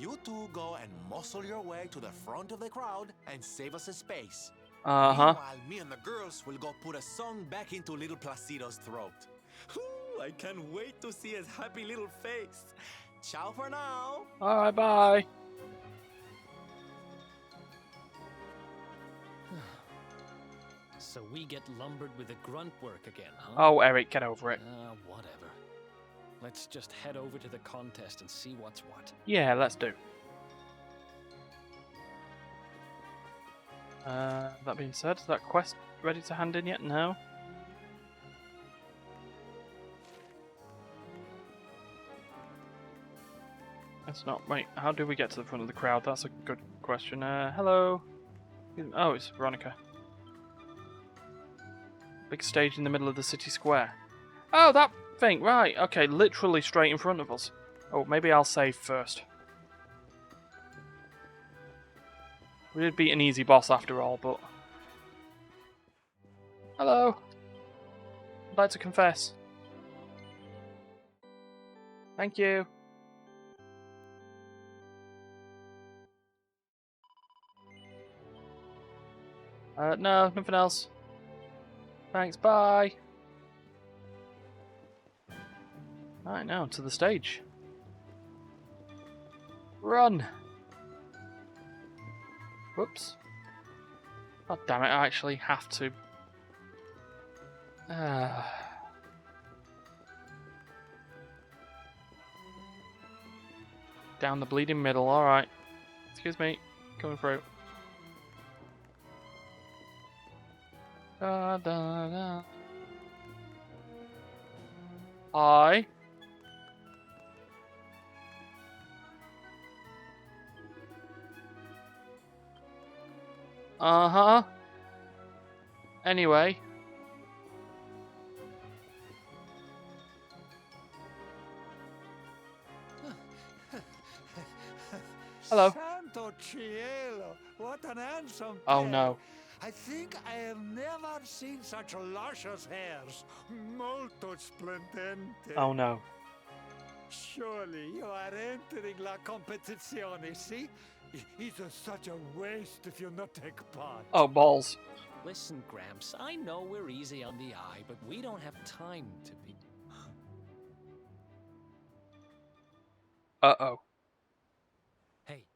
You two go and muscle your way to the front of the crowd and save us a space. Uh-huh. Meanwhile, me and the girls will go put a song back into little Placido's throat. Ooh, I can't wait to see his happy little face. Ciao for now. Alright, bye. So we get lumbered with the grunt work again, huh? Oh, Eric, get over it. Whatever. Let's just head over to the contest and see what's what. Yeah, let's do. That being said, is that quest ready to hand in yet? No. It's not. Wait, how do we get to the front of the crowd? That's a good question. Hello. Oh, it's Veronica. Big stage in the middle of the city square. Oh, that thing. Right. Okay, literally straight in front of us. Oh, maybe I'll save first. We did beat an easy boss after all, but... Hello. I'd like to confess. Thank you. No, nothing else. Thanks, bye. Right, now to the stage. Run! Whoops. God damn it, I actually have to. Down the bleeding middle, alright. Excuse me, coming through. Da, da, da. Hi. Uh-huh. Anyway. Hello. Santo cielo, what an handsome Oh pair. no. I think I have never seen such luscious hairs. Molto splendente. Oh no. Surely you are entering la competizione, see? It's such a waste if you not take part. Oh, balls. Listen, Gramps, I know we're easy on the eye, but we don't have time to be... Uh-oh. Hey,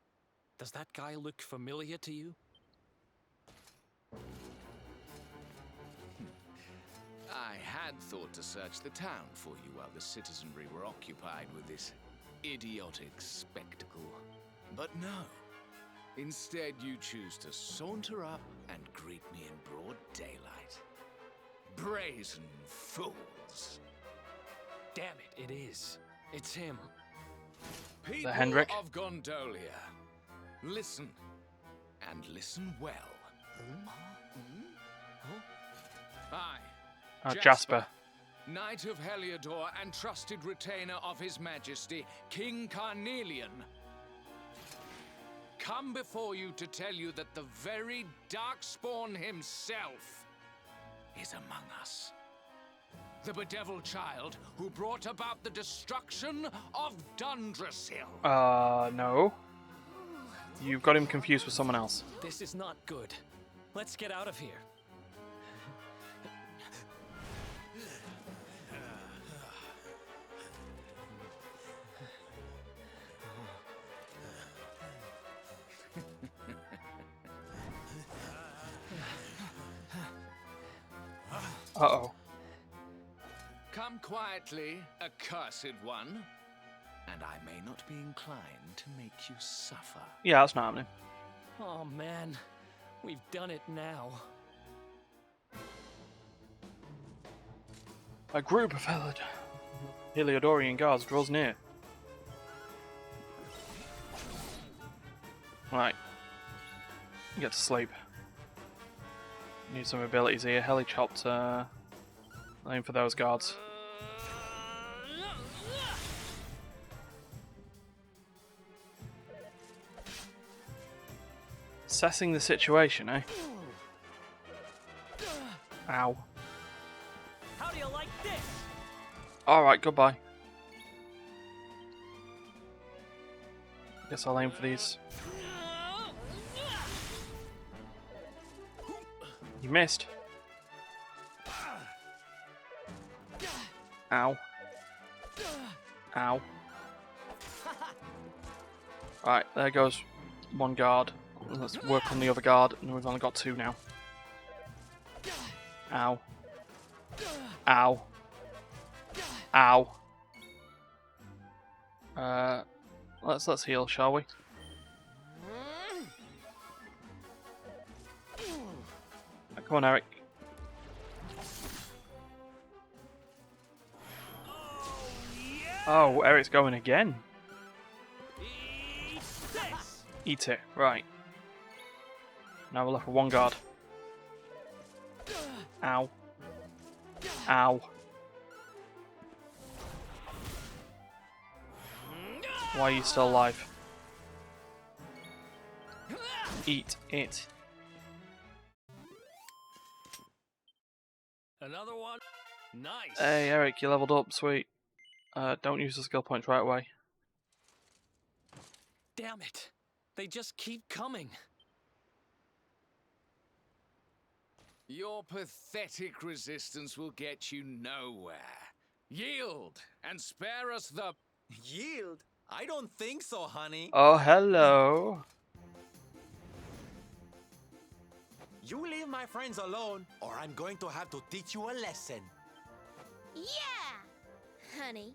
does that guy look familiar to you? I had thought to search the town for you while the citizenry were occupied with this idiotic spectacle. But no. Instead, you choose to saunter up and greet me in broad daylight. Brazen fools. Damn it, it is. It's him. People Hendrik? of Gondolia, listen, and listen well. I, Jasper. Knight of Heliodor and trusted retainer of His Majesty, King Carnelian, come before you to tell you that the very Darkspawn himself is among us. The bedeviled child who brought about the destruction of Dundrasil. No. You've got him confused with someone else. This is not good. Let's get out of here. Uh-oh. Come quietly, accursed one, and I may not be inclined to make you suffer. Yeah, that's not happening. Oh man, we've done it now. A group of Heliodorian guards draws near. Right. Get to sleep. Need some abilities here. Helicopter. Aim for those guards. Assessing the situation, eh? Ow. How do you like this? Alright, goodbye. Guess I'll aim for these. You missed. Ow. Ow. Right, there goes one guard. Let's work on the other guard, and we've only got two now. Ow. Ow. Ow. Let's heal, shall we? Come on, Eric. Oh, Eric's going again. Eat it. Right. Now we're left with one guard. Ow. Ow. Why are you still alive? Eat it. Another one? Nice. Hey, Eric, you leveled up. Sweet. Don't use the skill points right away. Damn it. They just keep coming. Your pathetic resistance will get you nowhere. Yield and spare us the... Yield? I don't think so, honey. Oh, hello. You leave my friends alone, or I'm going to have to teach you a lesson. Yeah, honey.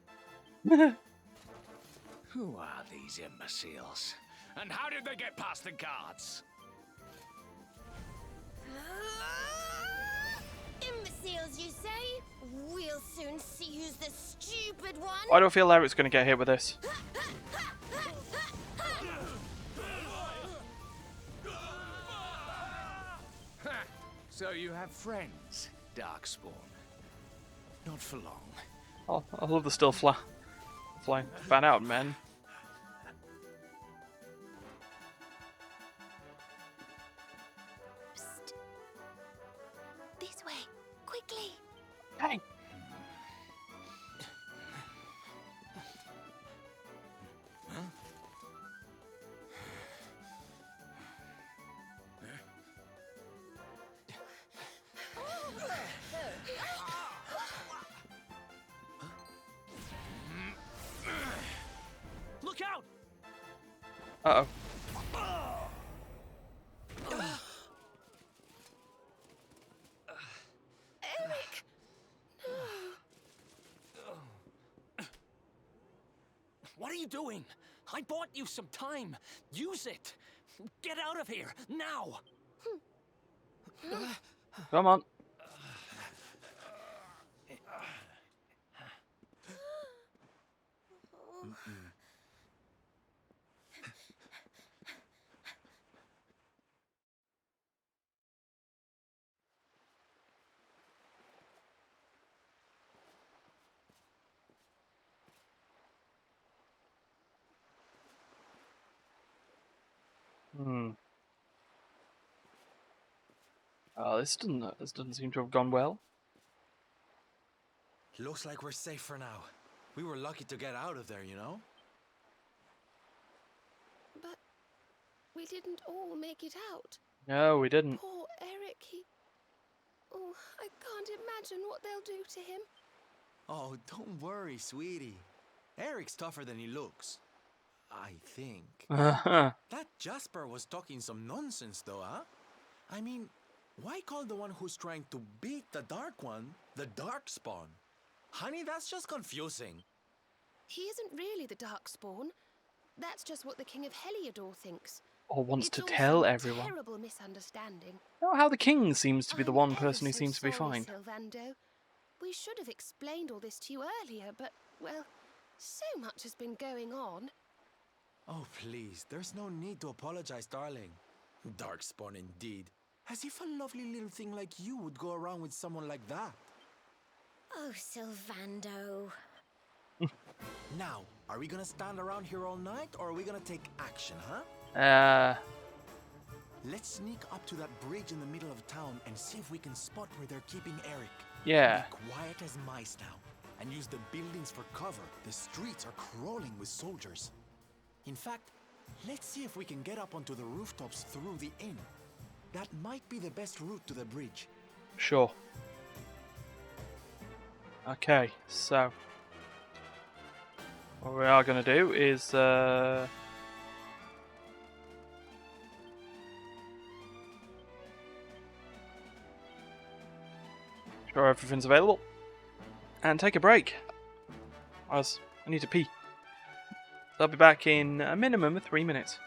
Who are these imbeciles? And how did they get past the guards? Imbeciles, you say? We'll soon see who's the stupid one. I don't feel Eric's going to get hit with this. So you have friends, Darkspawn. Not for long. Oh, I love the still flying. Fan out, man. Psst. This way, quickly. Hey. Look out! Uh-oh. What are are you doing? I bought you some time. Use it. Get out of here, now! Come on. Oh, this doesn't seem to have gone well. Looks like we're safe for now. We were lucky to get out of there, you know? But we didn't all make it out. No, we didn't. Poor Eric, Oh, I can't imagine what they'll do to him. Oh, don't worry, sweetie. Eric's tougher than he looks. I think. That Jasper was talking some nonsense, though, huh? I mean, why call the one who's trying to beat the Dark One the Darkspawn? Honey, that's just confusing. He isn't really the Darkspawn. That's just what the King of Heliodor thinks. Or wants It's to all tell some everyone. Terrible misunderstanding. Oh, how the king seems to be the I'm one ever person who so seems to be sorry, fine. Sylvando. We should have explained all this to you earlier, but, well, so much has been going on. Oh, please, there's no need to apologize, darling. Darkspawn indeed. As if a lovely little thing like you would go around with someone like that. Oh, Sylvando. Now, are we gonna stand around here all night, or are we gonna take action, huh? Let's sneak up to that bridge in the middle of town and see if we can spot where they're keeping Eric. Yeah. Be quiet as mice now, and use the buildings for cover. The streets are crawling with soldiers. In fact, let's see if we can get up onto the rooftops through the inn. That might be the best route to the bridge. Sure. Okay, so what we are going to do is sure everything's available and take a break, as I need to pee. I'll be back in a minimum of 3 minutes.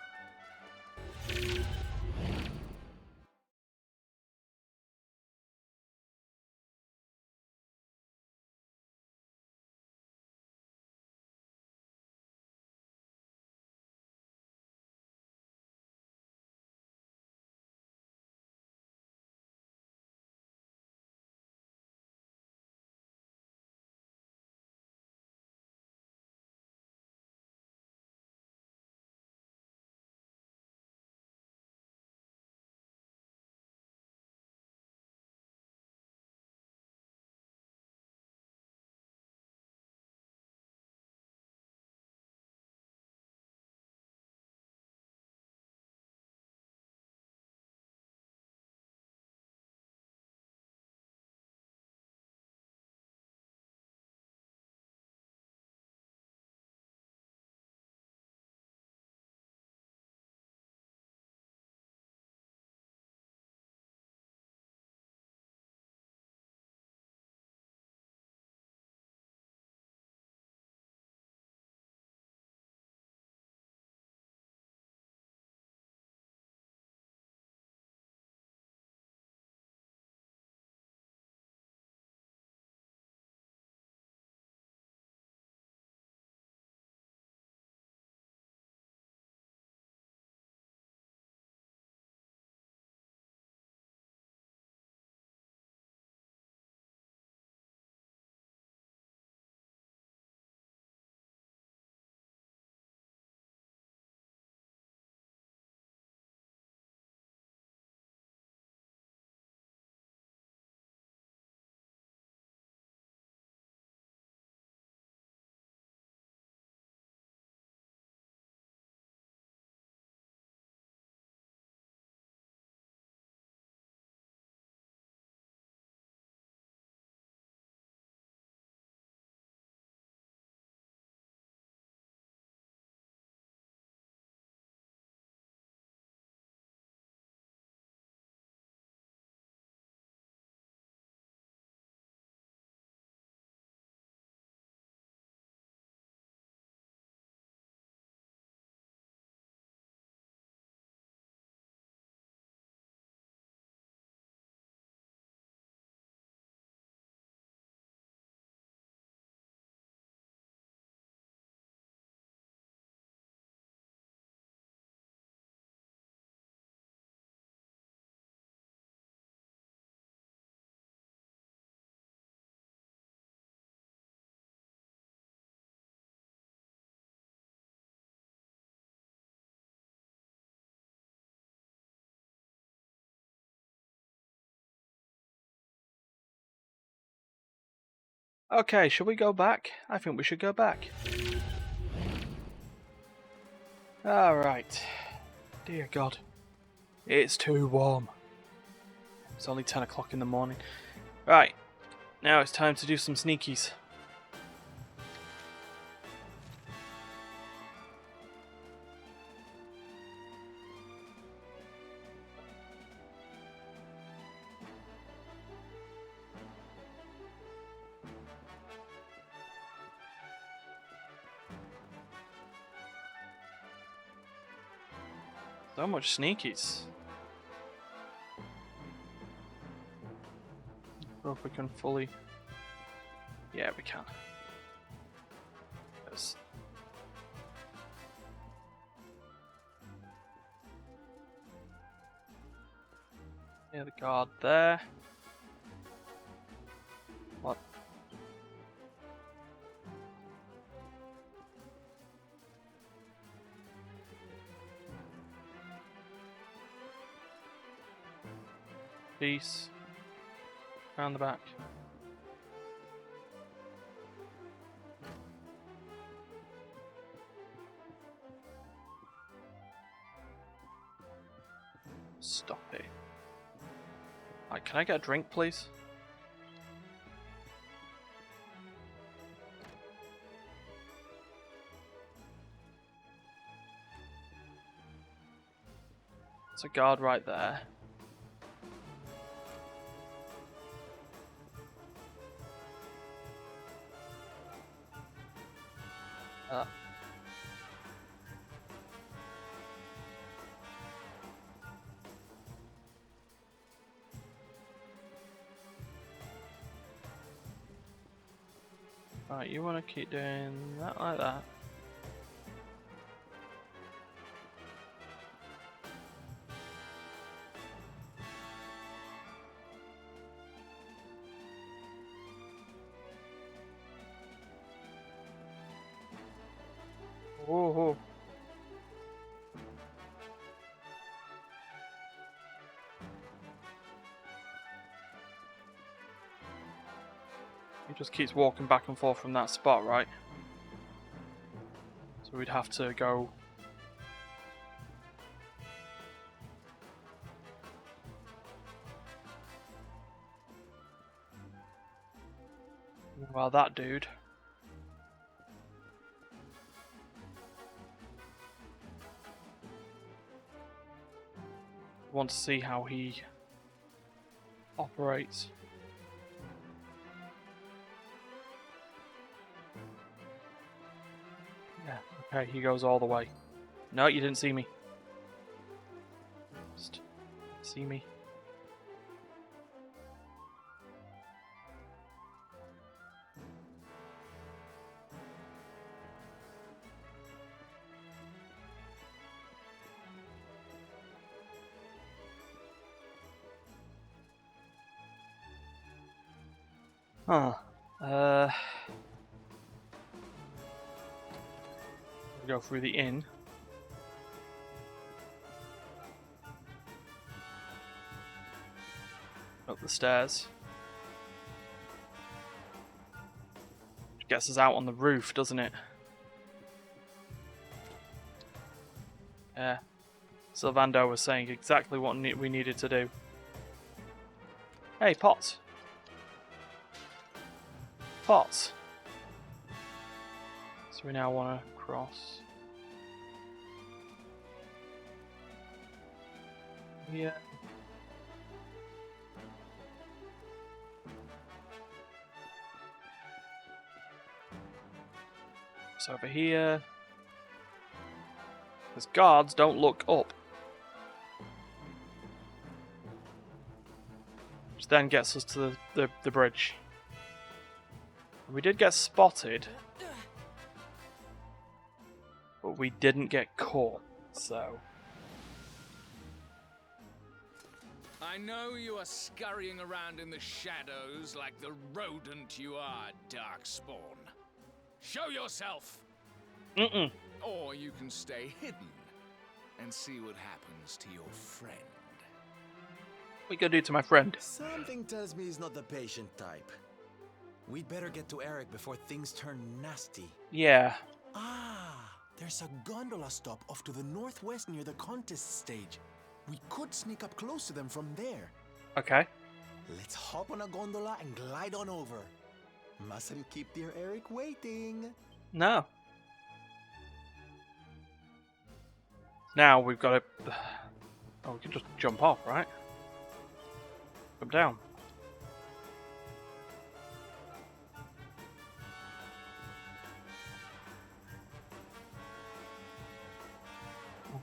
Okay, shall we go back? I think we should go back. Alright. Dear God. It's too warm. It's only 10 o'clock in the morning. Right. Now it's time to do some sneakies. So much sneakies. I hope we can fully... Yeah, we can. Yes. Yeah, the guard there. What? Peace. Round the back. Stop it. Right, can I get a drink, please? There's a guard right there. Right, you want to keep doing that like that. Whoa. He just keeps walking back and forth from that spot, right? So we'd have to go... Well, that dude... I want to see how he operates. Yeah, okay, he goes all the way. No, you didn't see me. Just see me. Huh. Go through the inn. Up the stairs. Which gets us out on the roof, doesn't it? Yeah. Sylvando was saying exactly what we needed to do. Hey, Potts. Potts. So we now want to cross. Yeah. So over here. Because guards don't look up. Which then gets us to the bridge. We did get spotted. But we didn't get caught, so... I know you are scurrying around in the shadows like the rodent you are, Darkspawn. Show yourself! Mm-mm. Or you can stay hidden and see what happens to your friend. What you gonna do to my friend? Something tells me he's not the patient type. We'd better get to Eric before things turn nasty. Yeah. Ah, there's a gondola stop off to the northwest near the contest stage. We could sneak up close to them from there. Okay. Let's hop on a gondola and glide on over. Mustn't keep dear Eric waiting. No. Now we've got to... Oh, we can just jump off, right? Jump down.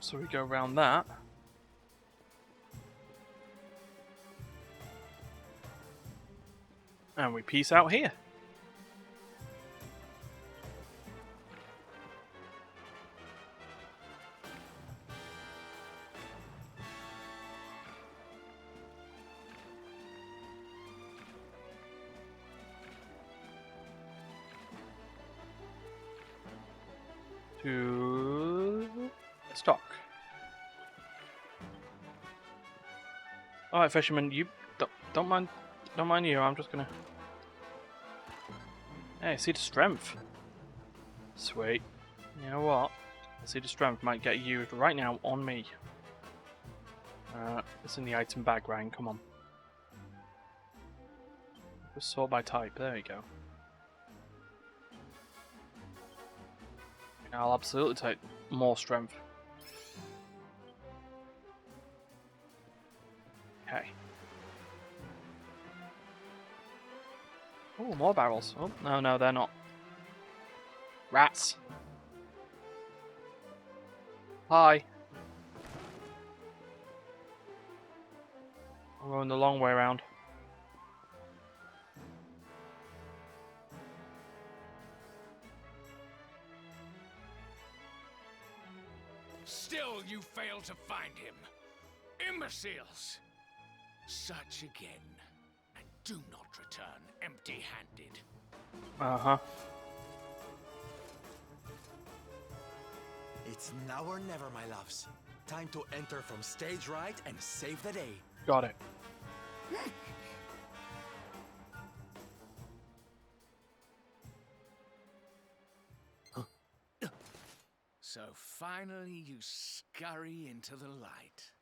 So we go around that. And we peace out here. To stock. All right, fisherman, you don't mind you. I'm just gonna. Hey, see the strength. Sweet. You know what? See the strength might get used right now on me. It's in the item bag, Ryan. Come on. Just sort by type. There you go. I'll absolutely take more strength. Okay. Oh, more barrels. Oh, no, they're not. Rats. Hi. I'm going the long way around. Still you fail to find him. Imbeciles! Search again, and do not return empty-handed. Uh-huh. It's now or never, my loves. Time to enter from stage right and save the day. Got it. So finally you scurry into the light.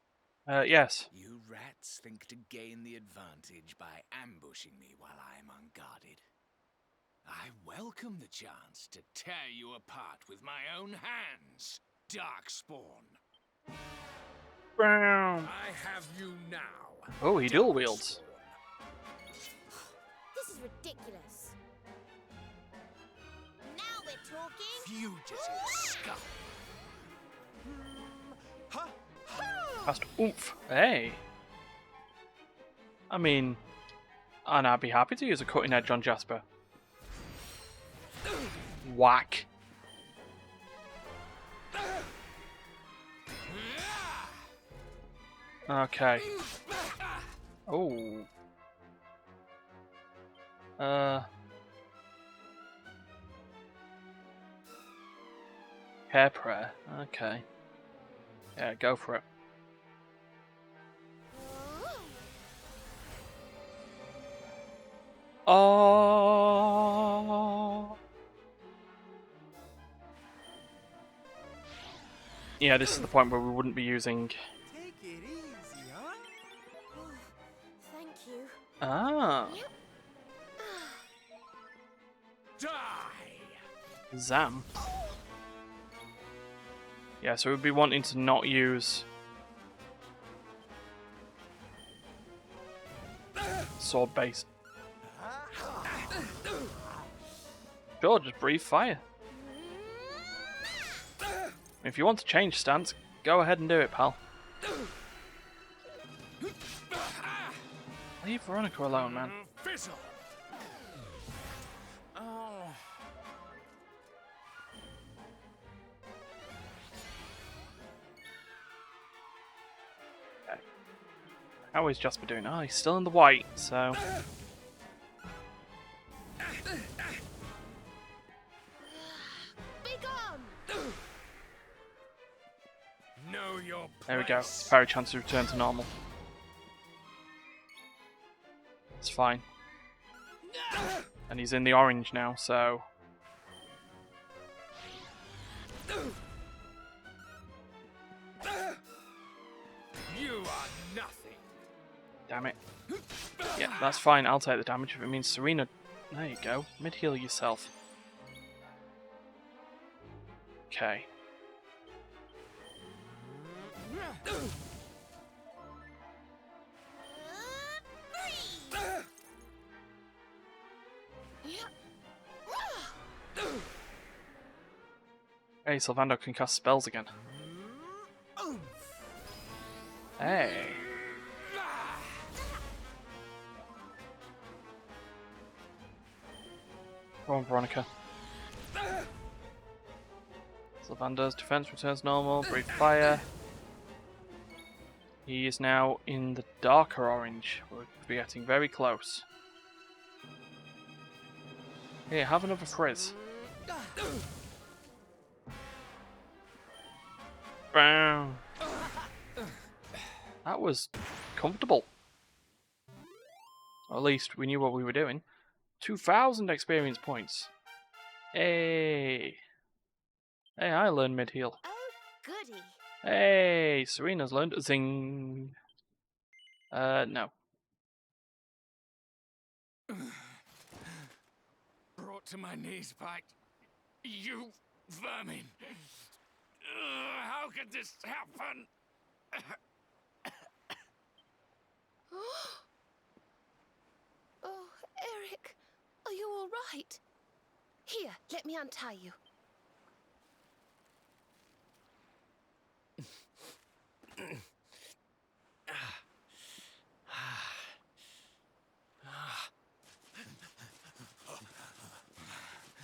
Yes. You rats think to gain the advantage by ambushing me while I am unguarded. I welcome the chance to tear you apart with my own hands, Darkspawn. Brown. I have you now. Oh, he dual wields. This is ridiculous. Now we're talking. Fugitive scum. Fast oomph. Hey. I mean, and I'd be happy to use a cutting edge on Jasper. Whack. Okay. Oh. Hair prayer. Okay. Yeah, go for it. Oh. Yeah, this is the point where we wouldn't be using. Take it easy, huh? Thank you. Ah. Yep. Die! Zam. Yeah, so we'd be wanting to not use sword base. Sure, just breathe fire. If you want to change stance, go ahead and do it, pal. Leave Veronica alone, man. Fizzle! Okay. How is Jasper doing? Oh, he's still in the white, so... Know your place. There we go. Very chance to return to normal. It's fine. And he's in the orange now, so... You are nothing. Damn it. Yeah, that's fine. I'll take the damage if it means Serena... There you go. Mid-heal yourself. Okay. Hey, Sylvando can cast spells again. Hey. Come on, Veronica. Sylvando's defense returns normal. Breathe fire. He is now in the darker orange. We're getting very close. Here, have another frizz. Brown. That was comfortable. Or at least we knew what we were doing. 2,000 experience points. Hey. Hey, I learned mid-heal. Oh, goody. Hey, Serena's learned zing. No. Brought to my knees by you vermin. How could this happen? Oh, Eric, are you all right? Here, let me untie you.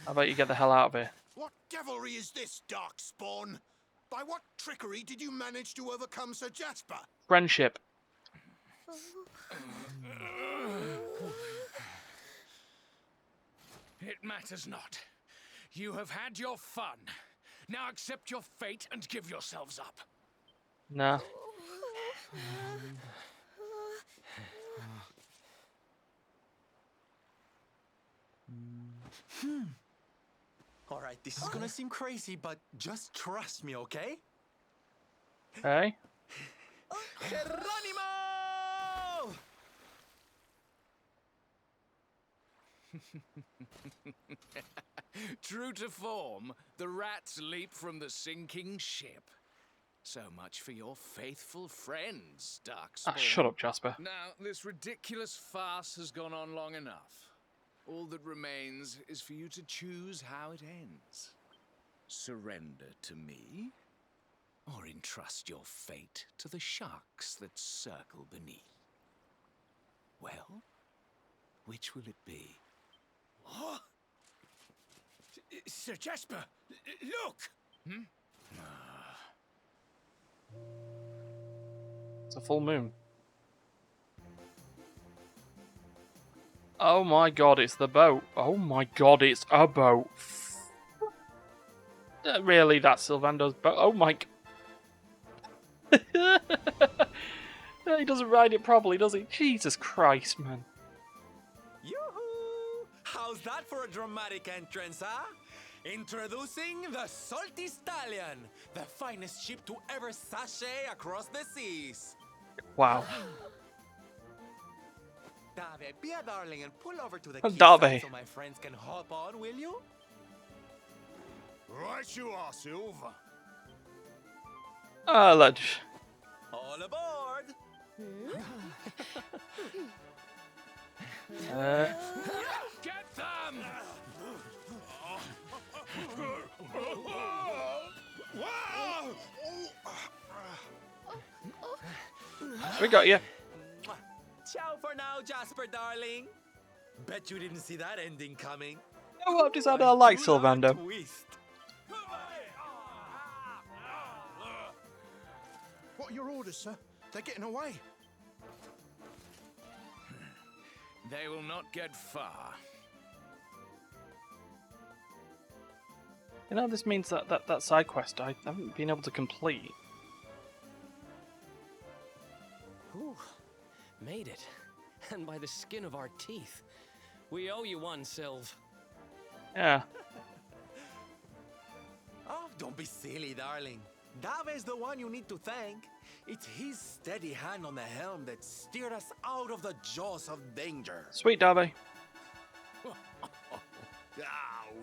How about you get the hell out of here? What devilry is this, Darkspawn? By what trickery did you manage to overcome Sir Jasper? Friendship. It matters not. You have had your fun. Now accept your fate and give yourselves up. Nah. Alright, this is gonna seem crazy, but just trust me, okay? Hey? Geronimo! True to form, the rats leap from the sinking ship. So much for your faithful friends, Darkspawn. Ah, shut up, Jasper. Now, this ridiculous farce has gone on long enough. All that remains is for you to choose how it ends. Surrender to me, or entrust your fate to the sharks that circle beneath. Well, which will it be? What? Sir Jasper, look! It's a full moon. Oh my god, it's the boat. Oh my god, it's a boat. Really, that's Sylvando's boat. Oh my... He doesn't ride it properly, does he? Jesus Christ, man. Yoo-hoo! How's that for a dramatic entrance, huh? Introducing the Salty Stallion, the finest ship to ever sashay across the seas. Wow. Dave, be a darling and pull over to the Dave. quayside so my friends can hop on, will you? Right you are, Silver. Let's... All aboard! Get them! We got you. Ciao for now, Jasper, darling. Bet you didn't see that ending coming. You know what? I've decided I like Sylvando. Twist. What are your orders, sir? They're getting away. They will not get far. You know, this means that side quest I haven't been able to complete. Ooh, made it. And by the skin of our teeth. We owe you one, Sylv. Yeah. Oh, don't be silly, darling. Dave's the one you need to thank. It's his steady hand on the helm that steered us out of the jaws of danger. Sweet Dave. Oh,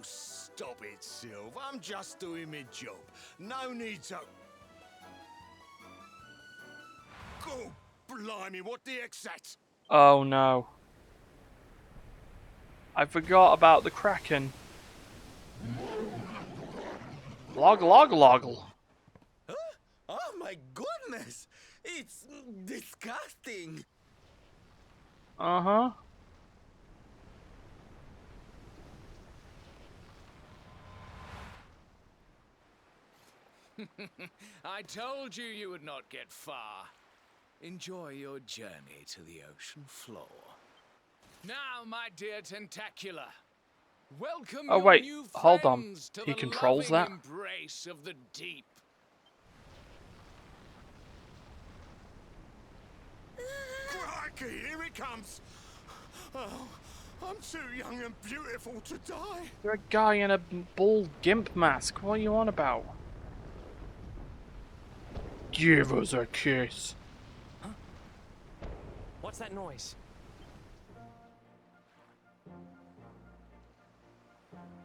stop it, Sylv. I'm just doing my job. No need to... Oh, blimey, what the heck's that? Oh no. I forgot about the Kraken. Loggle. Huh? Oh my goodness! It's disgusting! Uh-huh. I told you would not get far. Enjoy your journey to the ocean floor. Now, my dear Tentacular, welcome Oh, your wait, new hold on. friends to He the controls loving that? embrace of the deep. Crikey, here it comes. Oh, I'm too young and beautiful to die. You're a guy in a bull gimp mask. What are you on about? Give us a kiss. What's that noise?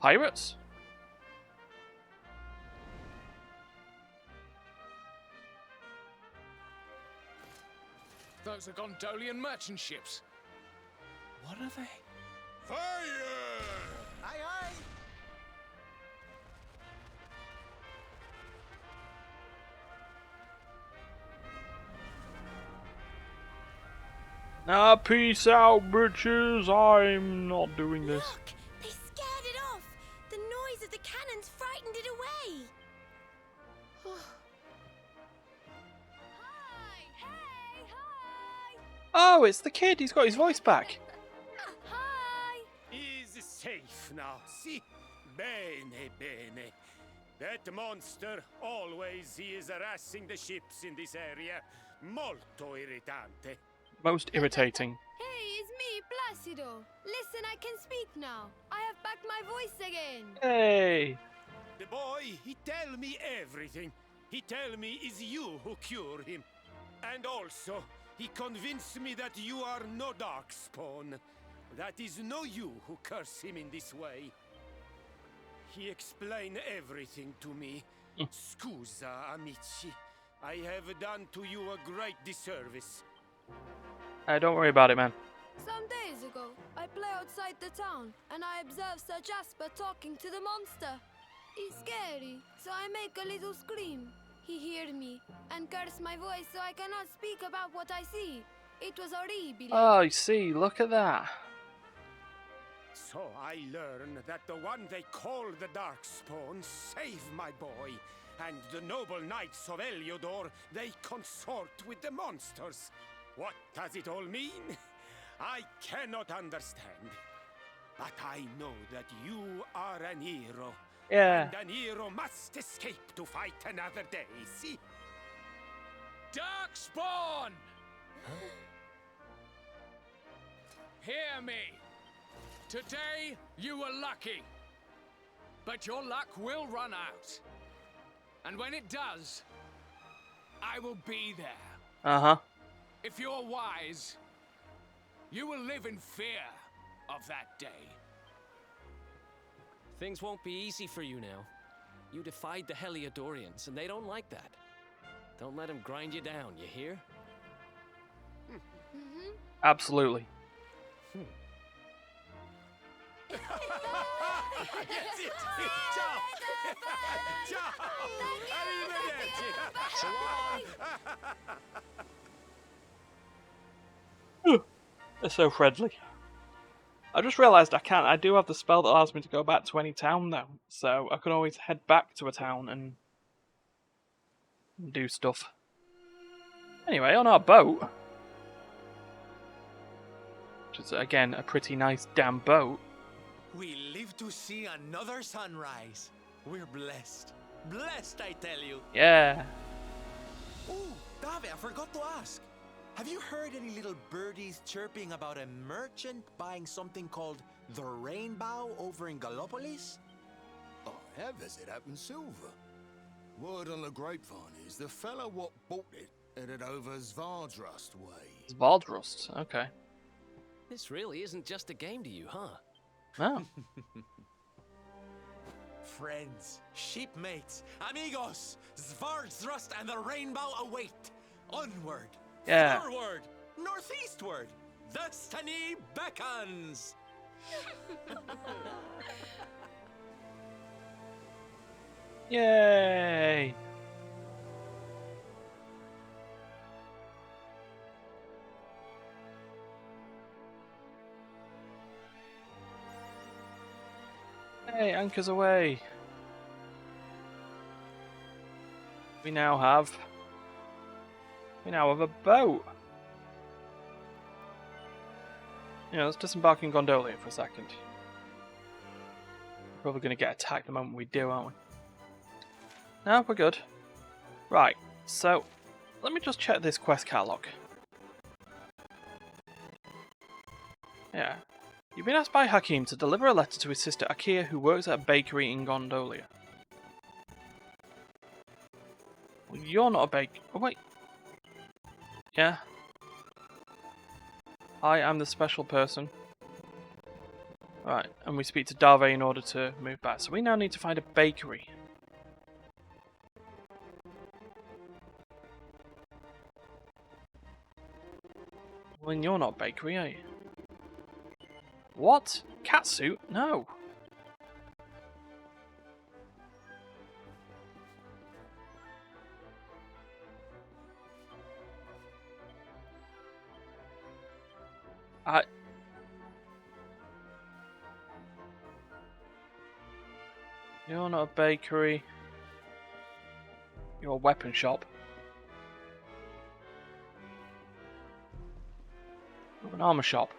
Pirates? Those are Gondolian merchant ships. What are they? Fire! Aye, aye! Ah, peace out, bitches. I'm not doing this. Look, they scared it off. The noise of the cannons frightened it away. Hi, hey, hi. Oh, it's the kid. He's got his voice back. Hi. Is safe now. See? Bene, bene. That monster, always he is harassing the ships in this area. Molto irritante. Most irritating. Hey, it's me, Placido. Listen, I can speak now. I have back my voice again. Hey. The boy, he tell me everything. He tell me is you who cure him. And also, he convinced me that you are no darkspawn. That is no you who curse him in this way. He explained everything to me. Scusa, amici. I have done to you a great disservice. Don't worry about it, man. Some days ago, I play outside the town, and I observe Sir Jasper talking to the monster. It's scary, so I make a little scream. He heard me, and cursed my voice so I cannot speak about what I see. It was horrible. Oh, you see, look at that. So I learn that the one they call the Darkspawn saved my boy, and the noble knights of Heliodor, they consort with the monsters. What does it all mean? I cannot understand. But I know that you are an hero. Yeah. And an hero must escape to fight another day, see? Darkspawn! Hear me. Today, you were lucky. But your luck will run out. And when it does, I will be there. Uh-huh. If you're wise, you will live in fear of that day. Things won't be easy for you now. You defied the Heliodorians, and they don't like that. Don't let them grind you down, you hear? Absolutely. Ciao! Ciao! Arrivederci! They're so friendly. I just realised I do have the spell that allows me to go back to any town though, so I can always head back to a town and do stuff. Anyway, on our boat, which is again a pretty nice damn boat. We live to see another sunrise. We're blessed. Blessed, I tell you. Yeah. Oh, Dave, I forgot to ask. Have you heard any little birdies chirping about a merchant buying something called the Rainbow over in Gallopolis? I have as it happens silver. Word on the grapevine is the fella what bought it headed over Svardrust way. Svardrust, okay. This really isn't just a game to you, huh? Oh. Friends, shipmates, amigos, Svardrust and the Rainbow await. Onward, Yeah. forward, northeastward. Destiny beckons. Yay! Hey, anchors away! We now have a boat! Yeah, let's disembark in Gondolia for a second. We're probably going to get attacked the moment we do, aren't we? No, we're good. Right, so let me just check this quest catalogue. Yeah. You've been asked by Hakim to deliver a letter to his sister Akia, who works at a bakery in Gondolia. Well, you're not a baker. Oh, wait. Yeah. I am the special person. Right, and we speak to Dave in order to move back. So we now need to find a bakery. Well, you're not a bakery, are you? What? Catsuit? No. You're not a bakery. You're a weapon shop. You're an armor shop.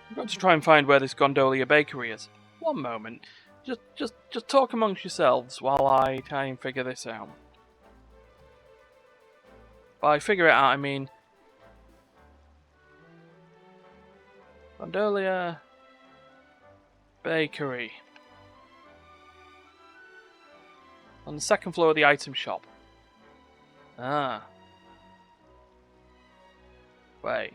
I've got to try and find where this Gondolia bakery is. One moment. Just talk amongst yourselves while I try and figure this out. By figure it out, I mean Gondolia bakery. On the second floor of the item shop. Ah. Wait.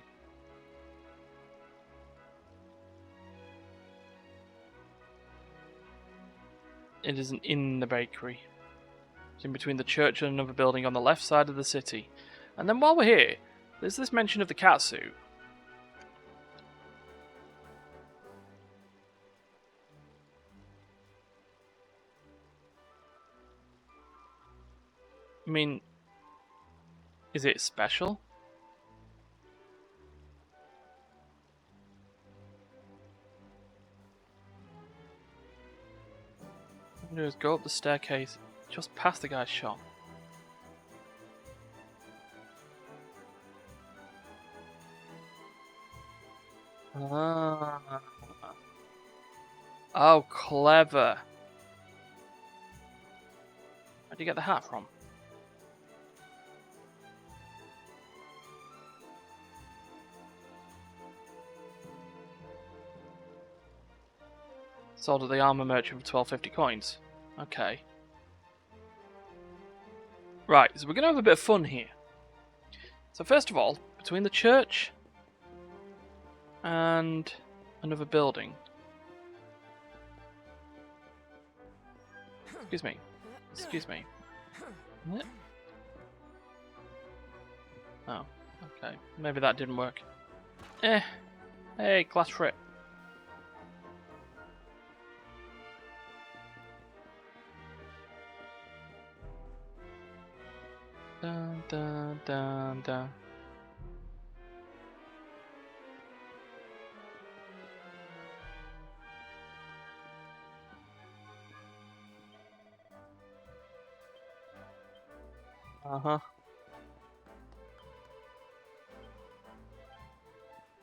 It isn't in the bakery. It's in between the church and another building on the left side of the city. And then while we're here, there's this mention of the catsuit. I mean, is it special? All we do is go up the staircase, just past the guy's shop. Ah. Oh, clever. Where'd you get the hat from? Sold at the armor merchant for 1250 coins. Okay. Right, so we're going to have a bit of fun here. So first of all, between the church and another building. Excuse me. Excuse me. Oh, okay. Maybe that didn't work. Hey, class trip. Dun dun dun dun. Uh-huh.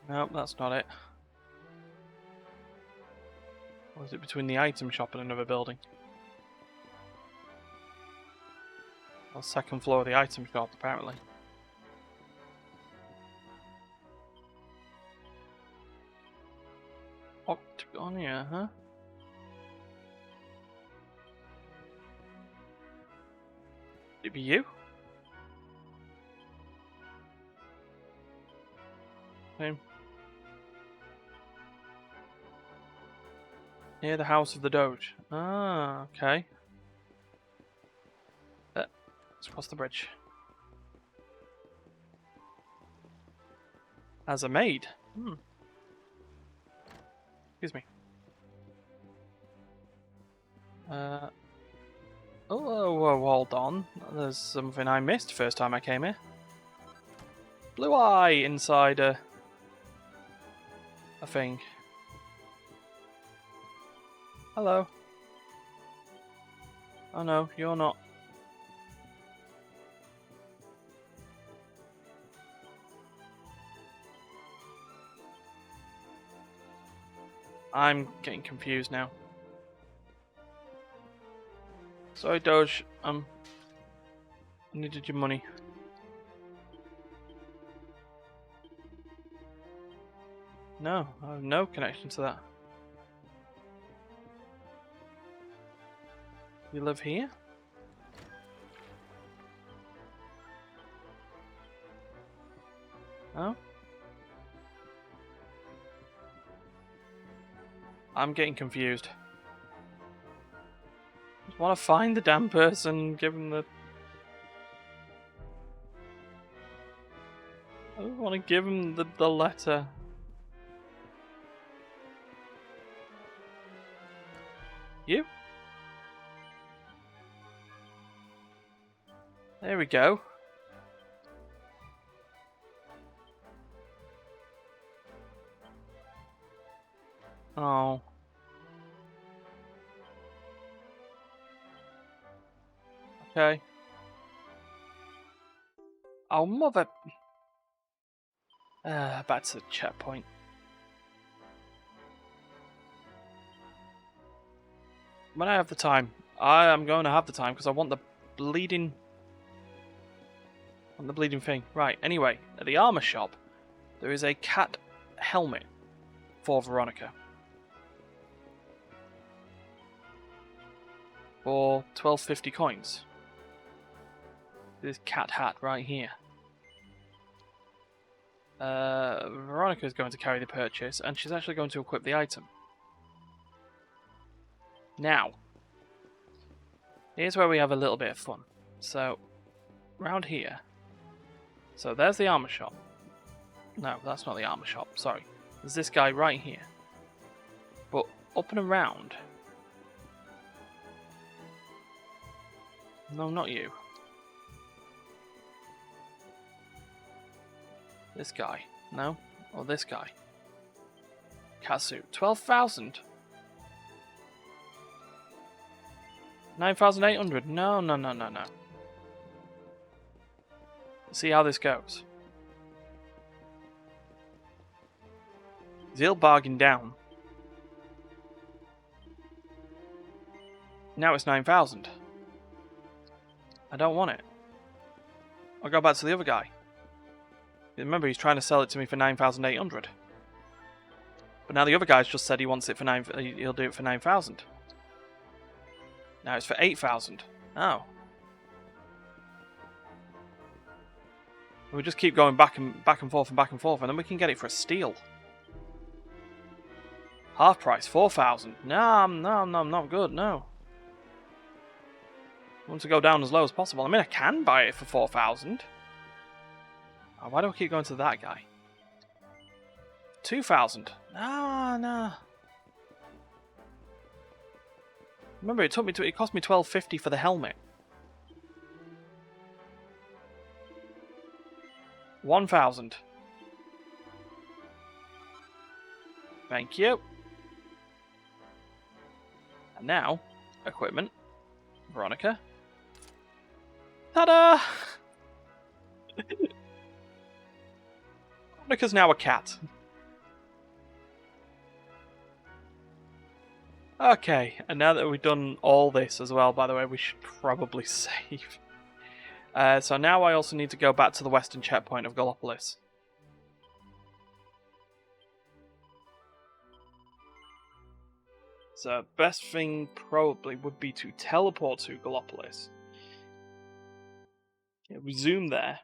Nope, that's not it. Or is it between the item shop and another building? Or second floor of the item shop, apparently. Octagonia, huh? Could it be you? Same. Near the House of the Doge. Ah, okay. Let's cross the bridge. As a maid? Excuse me. Oh, hold on. There's something I missed first time I came here. Blue eye inside a thing. Hello. Oh no, you're not. I'm getting confused now. Sorry, Doge. I needed your money. No, I have no connection to that. You live here? Oh? I'm getting confused. I just want to find the damn person, give him the... I don't want to give him the letter. You? There we go. Oh. Okay. Oh, mother... back to the checkpoint. When I have the time. I am going to have the time because I want the bleeding... thing. Right, anyway, at the armor shop, there is a cat helmet for Veronica. For 1250 coins. This cat hat right here. Veronica is going to carry the purchase, and she's actually going to equip the item. Now, here's where we have a little bit of fun. So, round here. So there's the armor shop. No, that's not the armor shop, sorry. There's this guy right here. But up and around... No, not you. This guy. No? Or this guy. Catsuit. 12,000? 9,800? No, no, no, no, no. See how this goes. Zeal bargained down. Now it's 9,000. I don't want it. I'll go back to the other guy. Remember, he's trying to sell it to me for 9,800. But now the other guy's just said he wants it for he'll do it for 9,000. Now it's for 8,000. Oh. We just keep going back and forth and back and forth, and then we can get it for a steal. Half price, 4,000. No, I'm not good. No. I want to go down as low as possible. I mean, I can buy it for 4,000. Oh, why do I keep going to that guy? 2,000. No, no. Remember, it cost me 1250 for the helmet. 1,000. Thank you. And now, equipment. Veronica. Ta-da! Veronica's now a cat. Okay, and now that we've done all this as well, by the way, we should probably save. So now I also need to go back to the western checkpoint of Gallopolis. So best thing probably would be to teleport to Gallopolis. Yeah, we zoom there.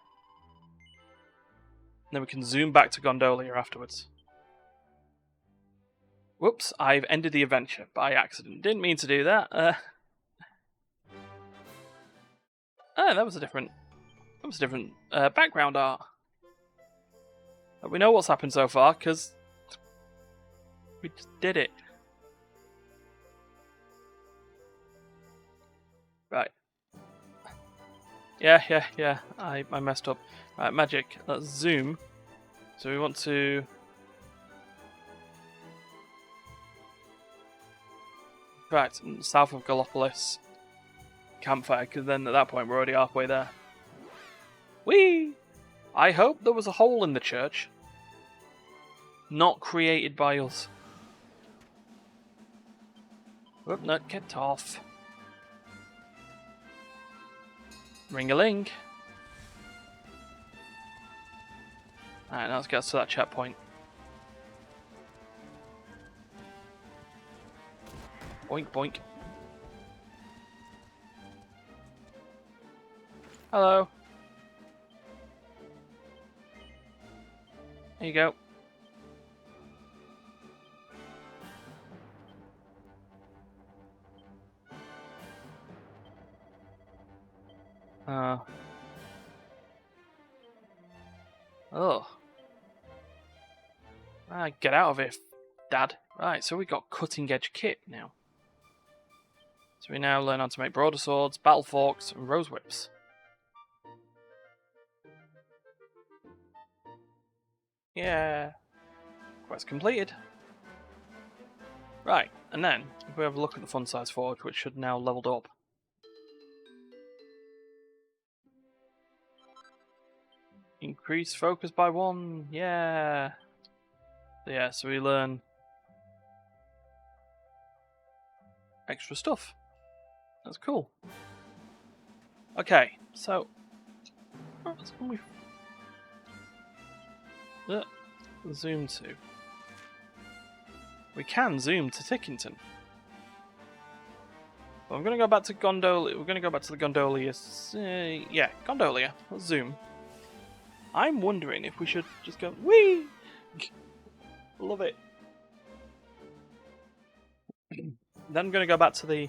Then we can zoom back to Gondolia afterwards. Whoops, I've ended the adventure by accident. Didn't mean to do that. Oh, that was a different background art. We know what's happened so far, because we just did it. Right. Yeah. I messed up. Right, magic. Let's zoom. So we want to... Right, south of Gallopolis. Campfire, because then at that point we're already halfway there. Whee! I hope there was a hole in the church. Not created by us. Whoop, no, get off. Ring-a-ling. Alright, now let's get us to that checkpoint. Boink, boink. Hello. There you go. Oh. Get out of here, Dad. Right, so we got cutting edge kit now. So we now learn how to make broader swords, battle forks, and rose whips. Yeah. Quest completed. Right, and then, if we have a look at the fun size forge, which should now leveled up. Increase focus by 1, yeah. So we learn extra stuff. That's cool. Okay, so what can we zoom to? We can zoom to Tickington. But I'm going to go back to Gondolia. We're going to go back to the Gondolia. Yeah, Gondolia. Let's zoom. I'm wondering if we should just go, whee! Love it. Then I'm going to go back to the...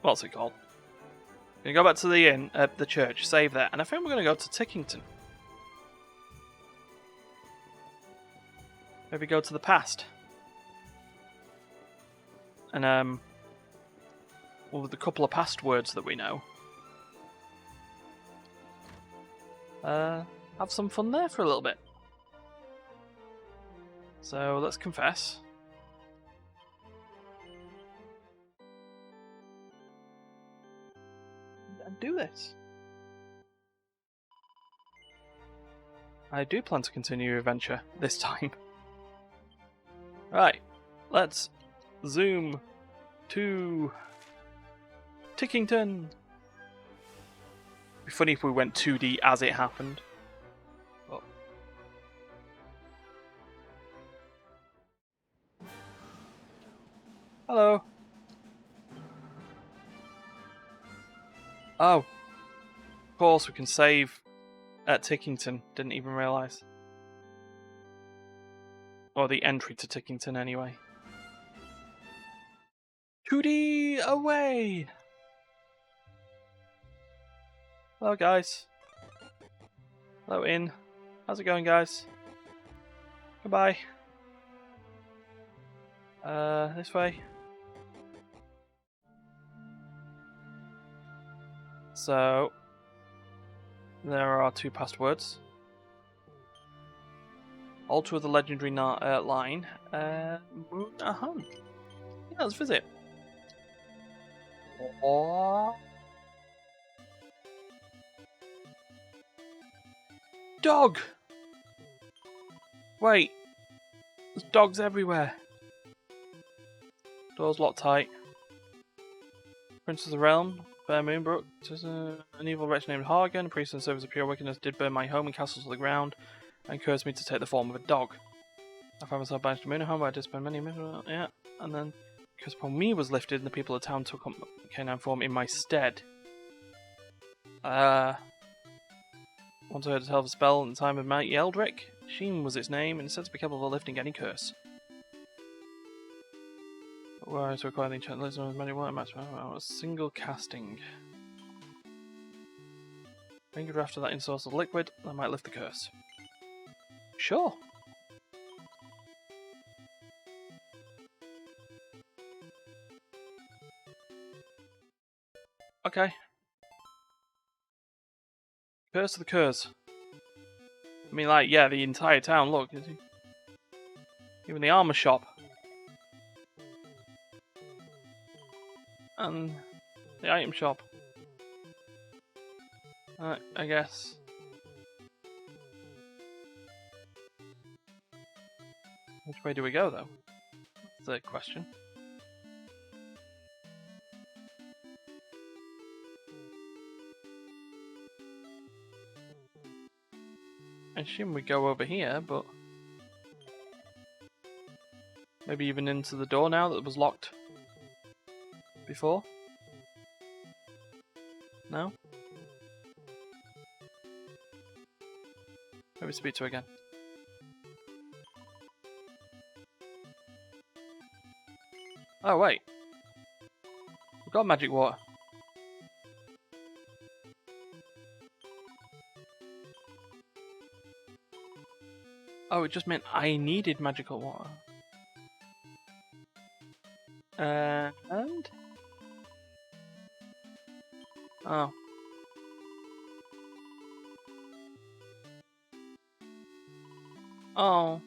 what's it called? I'm going to go back to the inn, the church, save there, and I think we're going to go to Tickington. Maybe go to the past. And, well, with a couple of past words that we know. Have some fun there for a little bit. So let's confess. And do this. I do plan to continue your adventure this time. Right, let's zoom to Tickington. It'd be funny if we went 2D as it happened. Oh. Hello. Oh. Of course, we can save at Tickington. Didn't even realise. Or the entry to Tickington, anyway. 2D away! Hello, guys. Hello, Inn. How's it going, guys? Goodbye. This way. So, there are 2 passwords. Altar of the legendary line. Yeah, let's visit. Oh. Dog! Wait. There's dogs everywhere. Doors locked tight. Prince of the Realm, Fair Moonbrook, an evil wretch named Hargan, a priest in service of pure wickedness, did burn my home and castle to the ground, and cursed me to take the form of a dog. I found myself banished to Moonhome, where I did spend many minutes, yeah, and then curse upon me was lifted, and the people of the town took up canine form in my stead. Once I heard a tell of a spell in the time of mighty Eldrick. Sheen was its name, and it's said to be capable of lifting any curse. Where to acquire the enchantment list on as many water match a single casting. Fingered after that in source of liquid, that might lift the curse. Sure. Okay. Curse of the curse. I mean, like, yeah, the entire town, look. Even the armor shop. And the item shop. I guess. Which way do we go, though? That's the question. I assume we go over here, but maybe even into the door now that was locked before? No? Maybe speak to her again. Oh wait. We've got magic water. Oh, it just meant I needed magical water. And? Oh. Oh.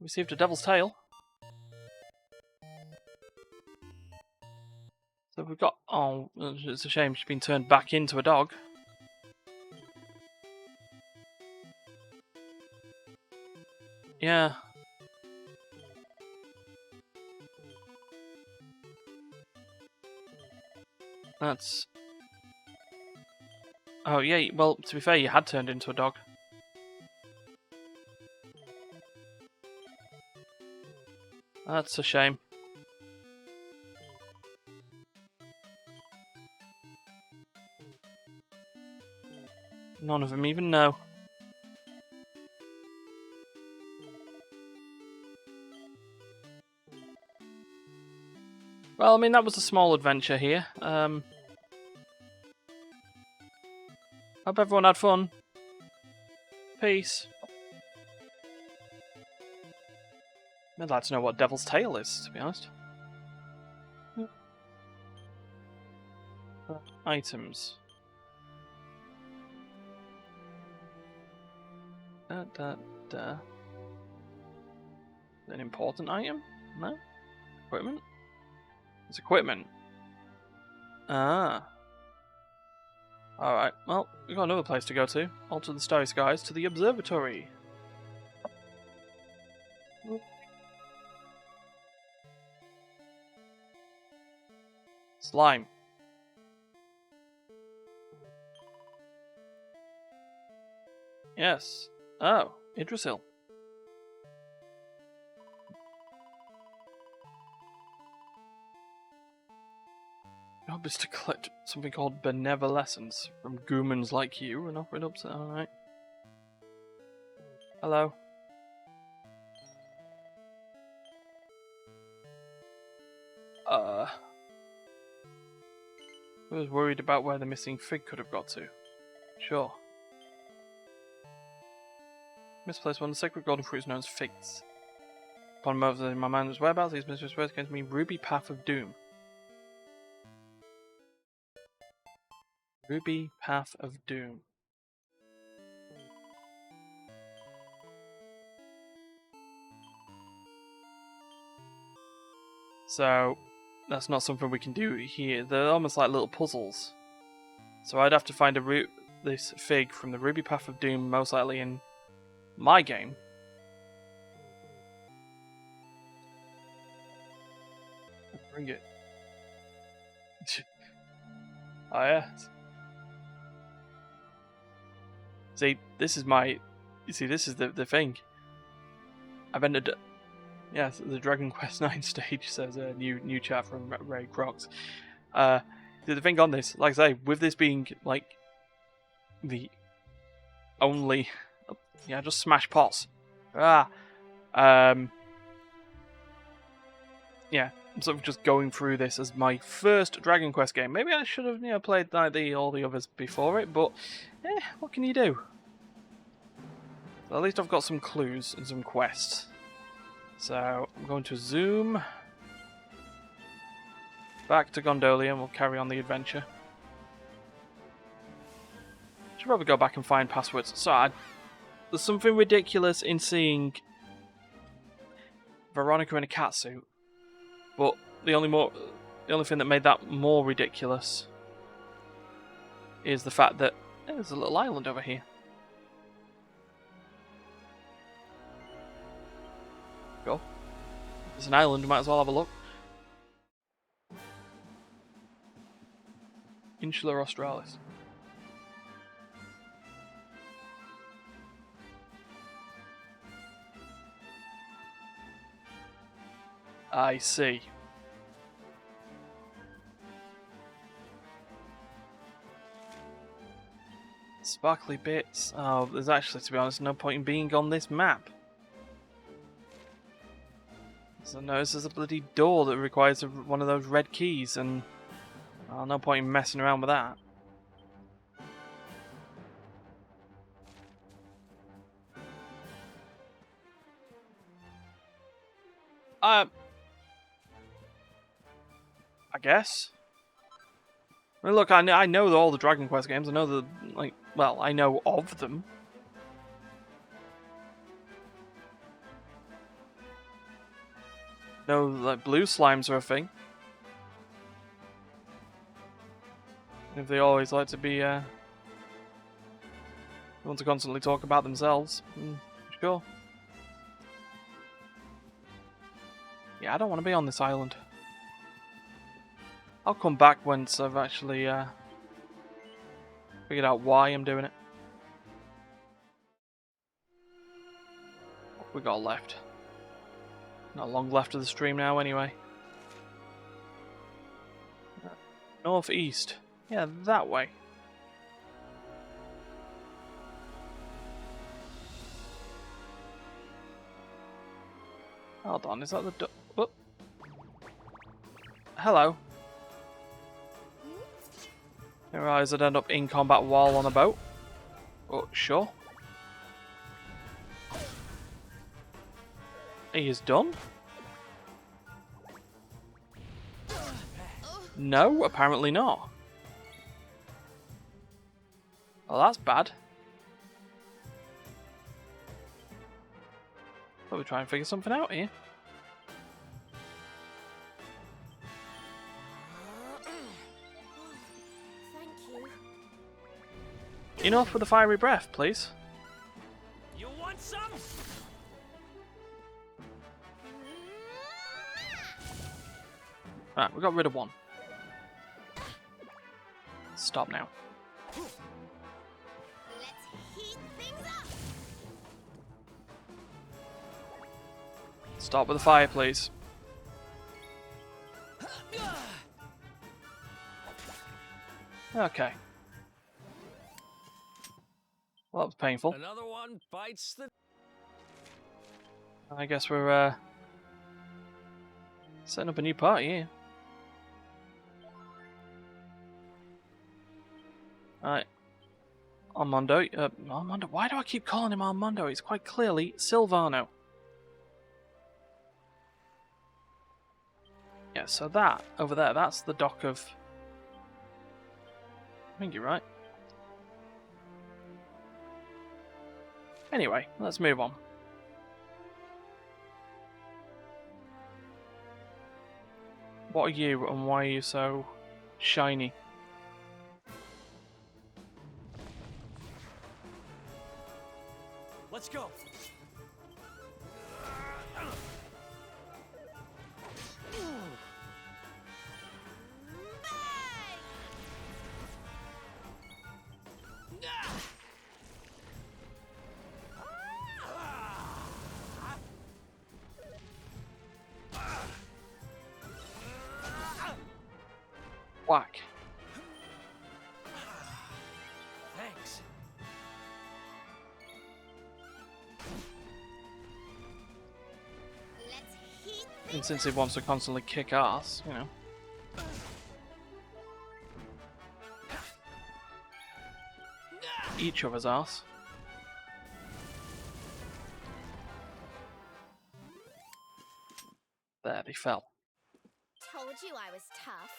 Received a devil's tail. So we've got... Oh, it's a shame she's been turned back into a dog. Yeah. That's... Oh, yeah, well, to be fair, you had turned into a dog. That's a shame. None of them even know. Well, I mean, that was a small adventure here. Hope everyone had fun. Peace. I'd like to know what Devil's Tail is, to be honest. Items. An important item? No? Equipment? It's equipment. Ah. Alright, well, we've got another place to go to. Alter the starry skies to the observatory. Slime. Yes. Oh, Idrisil. Job is to collect something called benevolescence from goomans like you and offer it up to... Alright. Hello. I was worried about where the missing fig could have got to. Sure. Misplaced one of the sacred golden fruits known as figs. Upon moments in my mind's whereabouts, these mysterious words came to me: Ruby Path of Doom. Ruby Path of Doom. So, that's not something we can do here. They're almost like little puzzles. So I'd have to find this fig from the Ruby Path of Doom, most likely in my game. Bring it. Oh yeah. See, this is my. You see, this is the thing. I've ended. Yes, the Dragon Quest 9 stage says a new chat from Ray Crocs. The thing on this, like I say, with this being like the only, yeah, just smash pots. Yeah, I'm sort of just going through this as my first Dragon Quest game. Maybe I should have, played like all the others before it, but what can you do? So at least I've got some clues and some quests. So I'm going to zoom back to Gondolia and we'll carry on the adventure. Should probably go back and find passwords. So there's something ridiculous in seeing Veronica in a catsuit, but the only thing that made that more ridiculous is the fact that there's a little island over here. Go. There's an island, we might as well have a look. Insular Australis. I see. Sparkly bits. Oh, there's actually, to be honest, no point in being on this map. So notice there's a bloody door that requires one of those red keys, and no point in messing around with that. I guess. I mean, look, I know all the Dragon Quest games. I know I know of them. No, like blue slimes are a thing. If they always like to be, they want to constantly talk about themselves. Sure. Yeah, I don't want to be on this island. I'll come back once I've actually figured out why I'm doing it. What we got left? Not long left of the stream now, anyway. Northeast. Yeah, that way. Hold on, is that the door? Oh. Hello. Didn't realise I'd end up in combat while on a boat. Oh, sure. He is done? No, apparently not. Well, that's bad. Thought we'd try and figure something out here. Thank you. Enough with the fiery breath, please. You want some? Right, we got rid of one. Stop now. Let's heat things up. Stop with the fire, please. Okay. Well, that was painful. Another one bites the... I guess we're setting up a new party here. Alright. Armando. Armando. Why do I keep calling him Armando? It's quite clearly Silvano. Yeah, so that over there, that's the dock of... I think you're right. Anyway, let's move on. What are you and why are you so shiny? Let's go. Whack. Thanks. Let's heat And since he wants to constantly kick ass, you know. Each other's ass. There, they fell. Told you I was tough.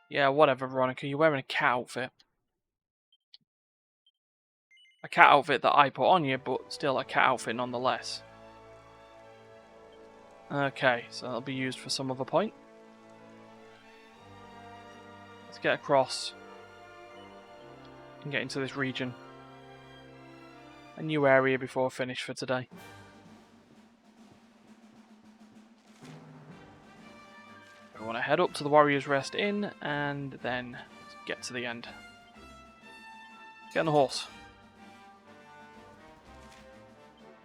Yeah, whatever, Veronica. You're wearing a cat outfit. A cat outfit that I put on you, but still a cat outfit nonetheless. Okay, so that'll be used for some other point. Let's get across and get into this region. A new area before I finish for today. I want to head up to the Warriors Rest Inn and then get to the end. Get on the horse.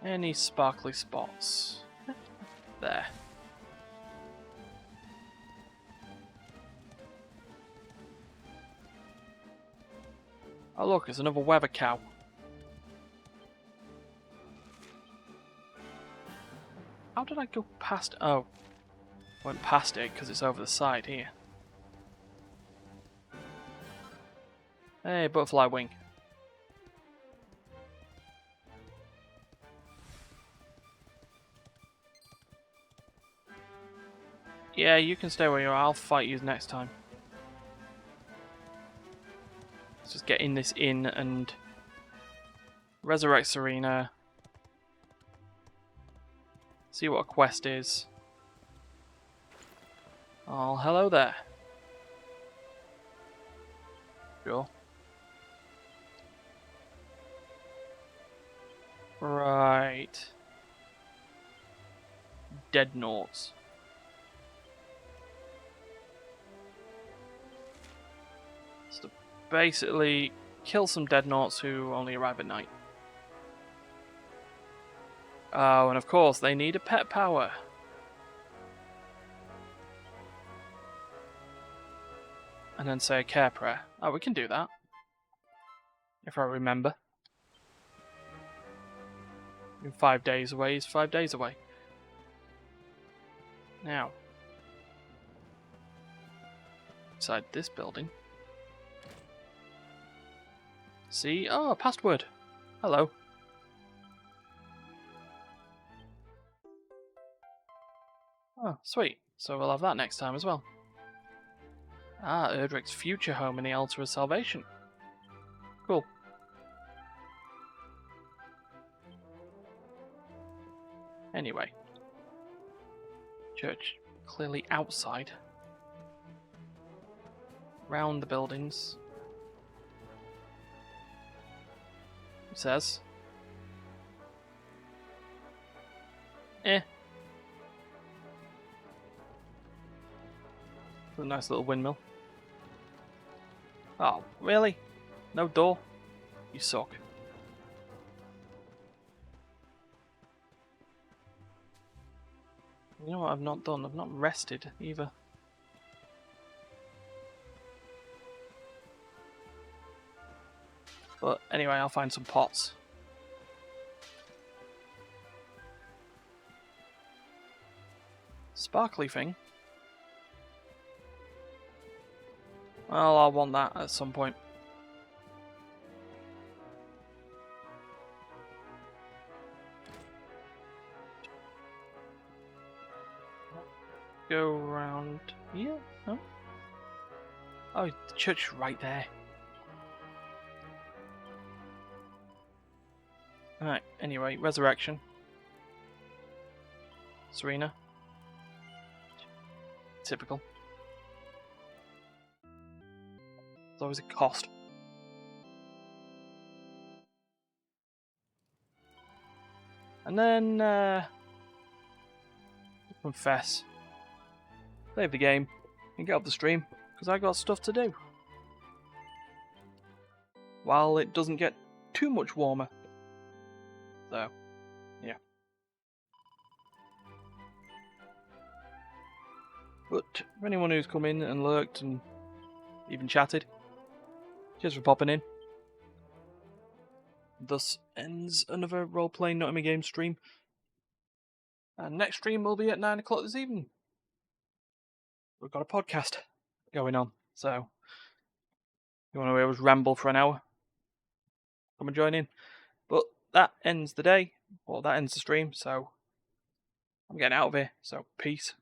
Any sparkly spots? There. Oh look, it's another weather cow. How did I go past? Oh, went past it because it's over the side here. Hey, butterfly wing. Yeah, you can stay where you are. I'll fight you next time. Let's just get in this inn and resurrect Serena. See what a quest is. Oh, hello there. Sure. Right. Dead Noughts. So basically, kill some Dead Noughts who only arrive at night. Oh, and of course, they need a pet power. And then say a care prayer. Oh, we can do that. If I remember. In 5 days away is 5 days away. Now. Inside this building. See? Oh, a password. Hello. Oh, sweet. So we'll have that next time as well. Ah, Erdrick's future home in the Altar of Salvation. Cool. Anyway. Church clearly outside. Round the buildings. It says. A nice little windmill. Oh, really? No door? You suck. You know what I've not done? I've not rested either. But anyway, I'll find some pots. Sparkly thing? Well, I'll want that at some point. Go around here? No? Oh, the church right there. Alright, anyway, resurrection. Serena. Typical. There's always a cost. And then, confess. Save the game and get off the stream, because I got stuff to do. while it doesn't get too much warmer. So, yeah. But for anyone who's come in and lurked and even chatted, cheers for popping in. Thus ends another role-playing Notimagames stream. And next stream will be at 9 o'clock this evening. We've got a podcast going on, so you want to hear us ramble for an hour? Come and join in. But that ends the day, or that ends the stream, so I'm getting out of here, so peace.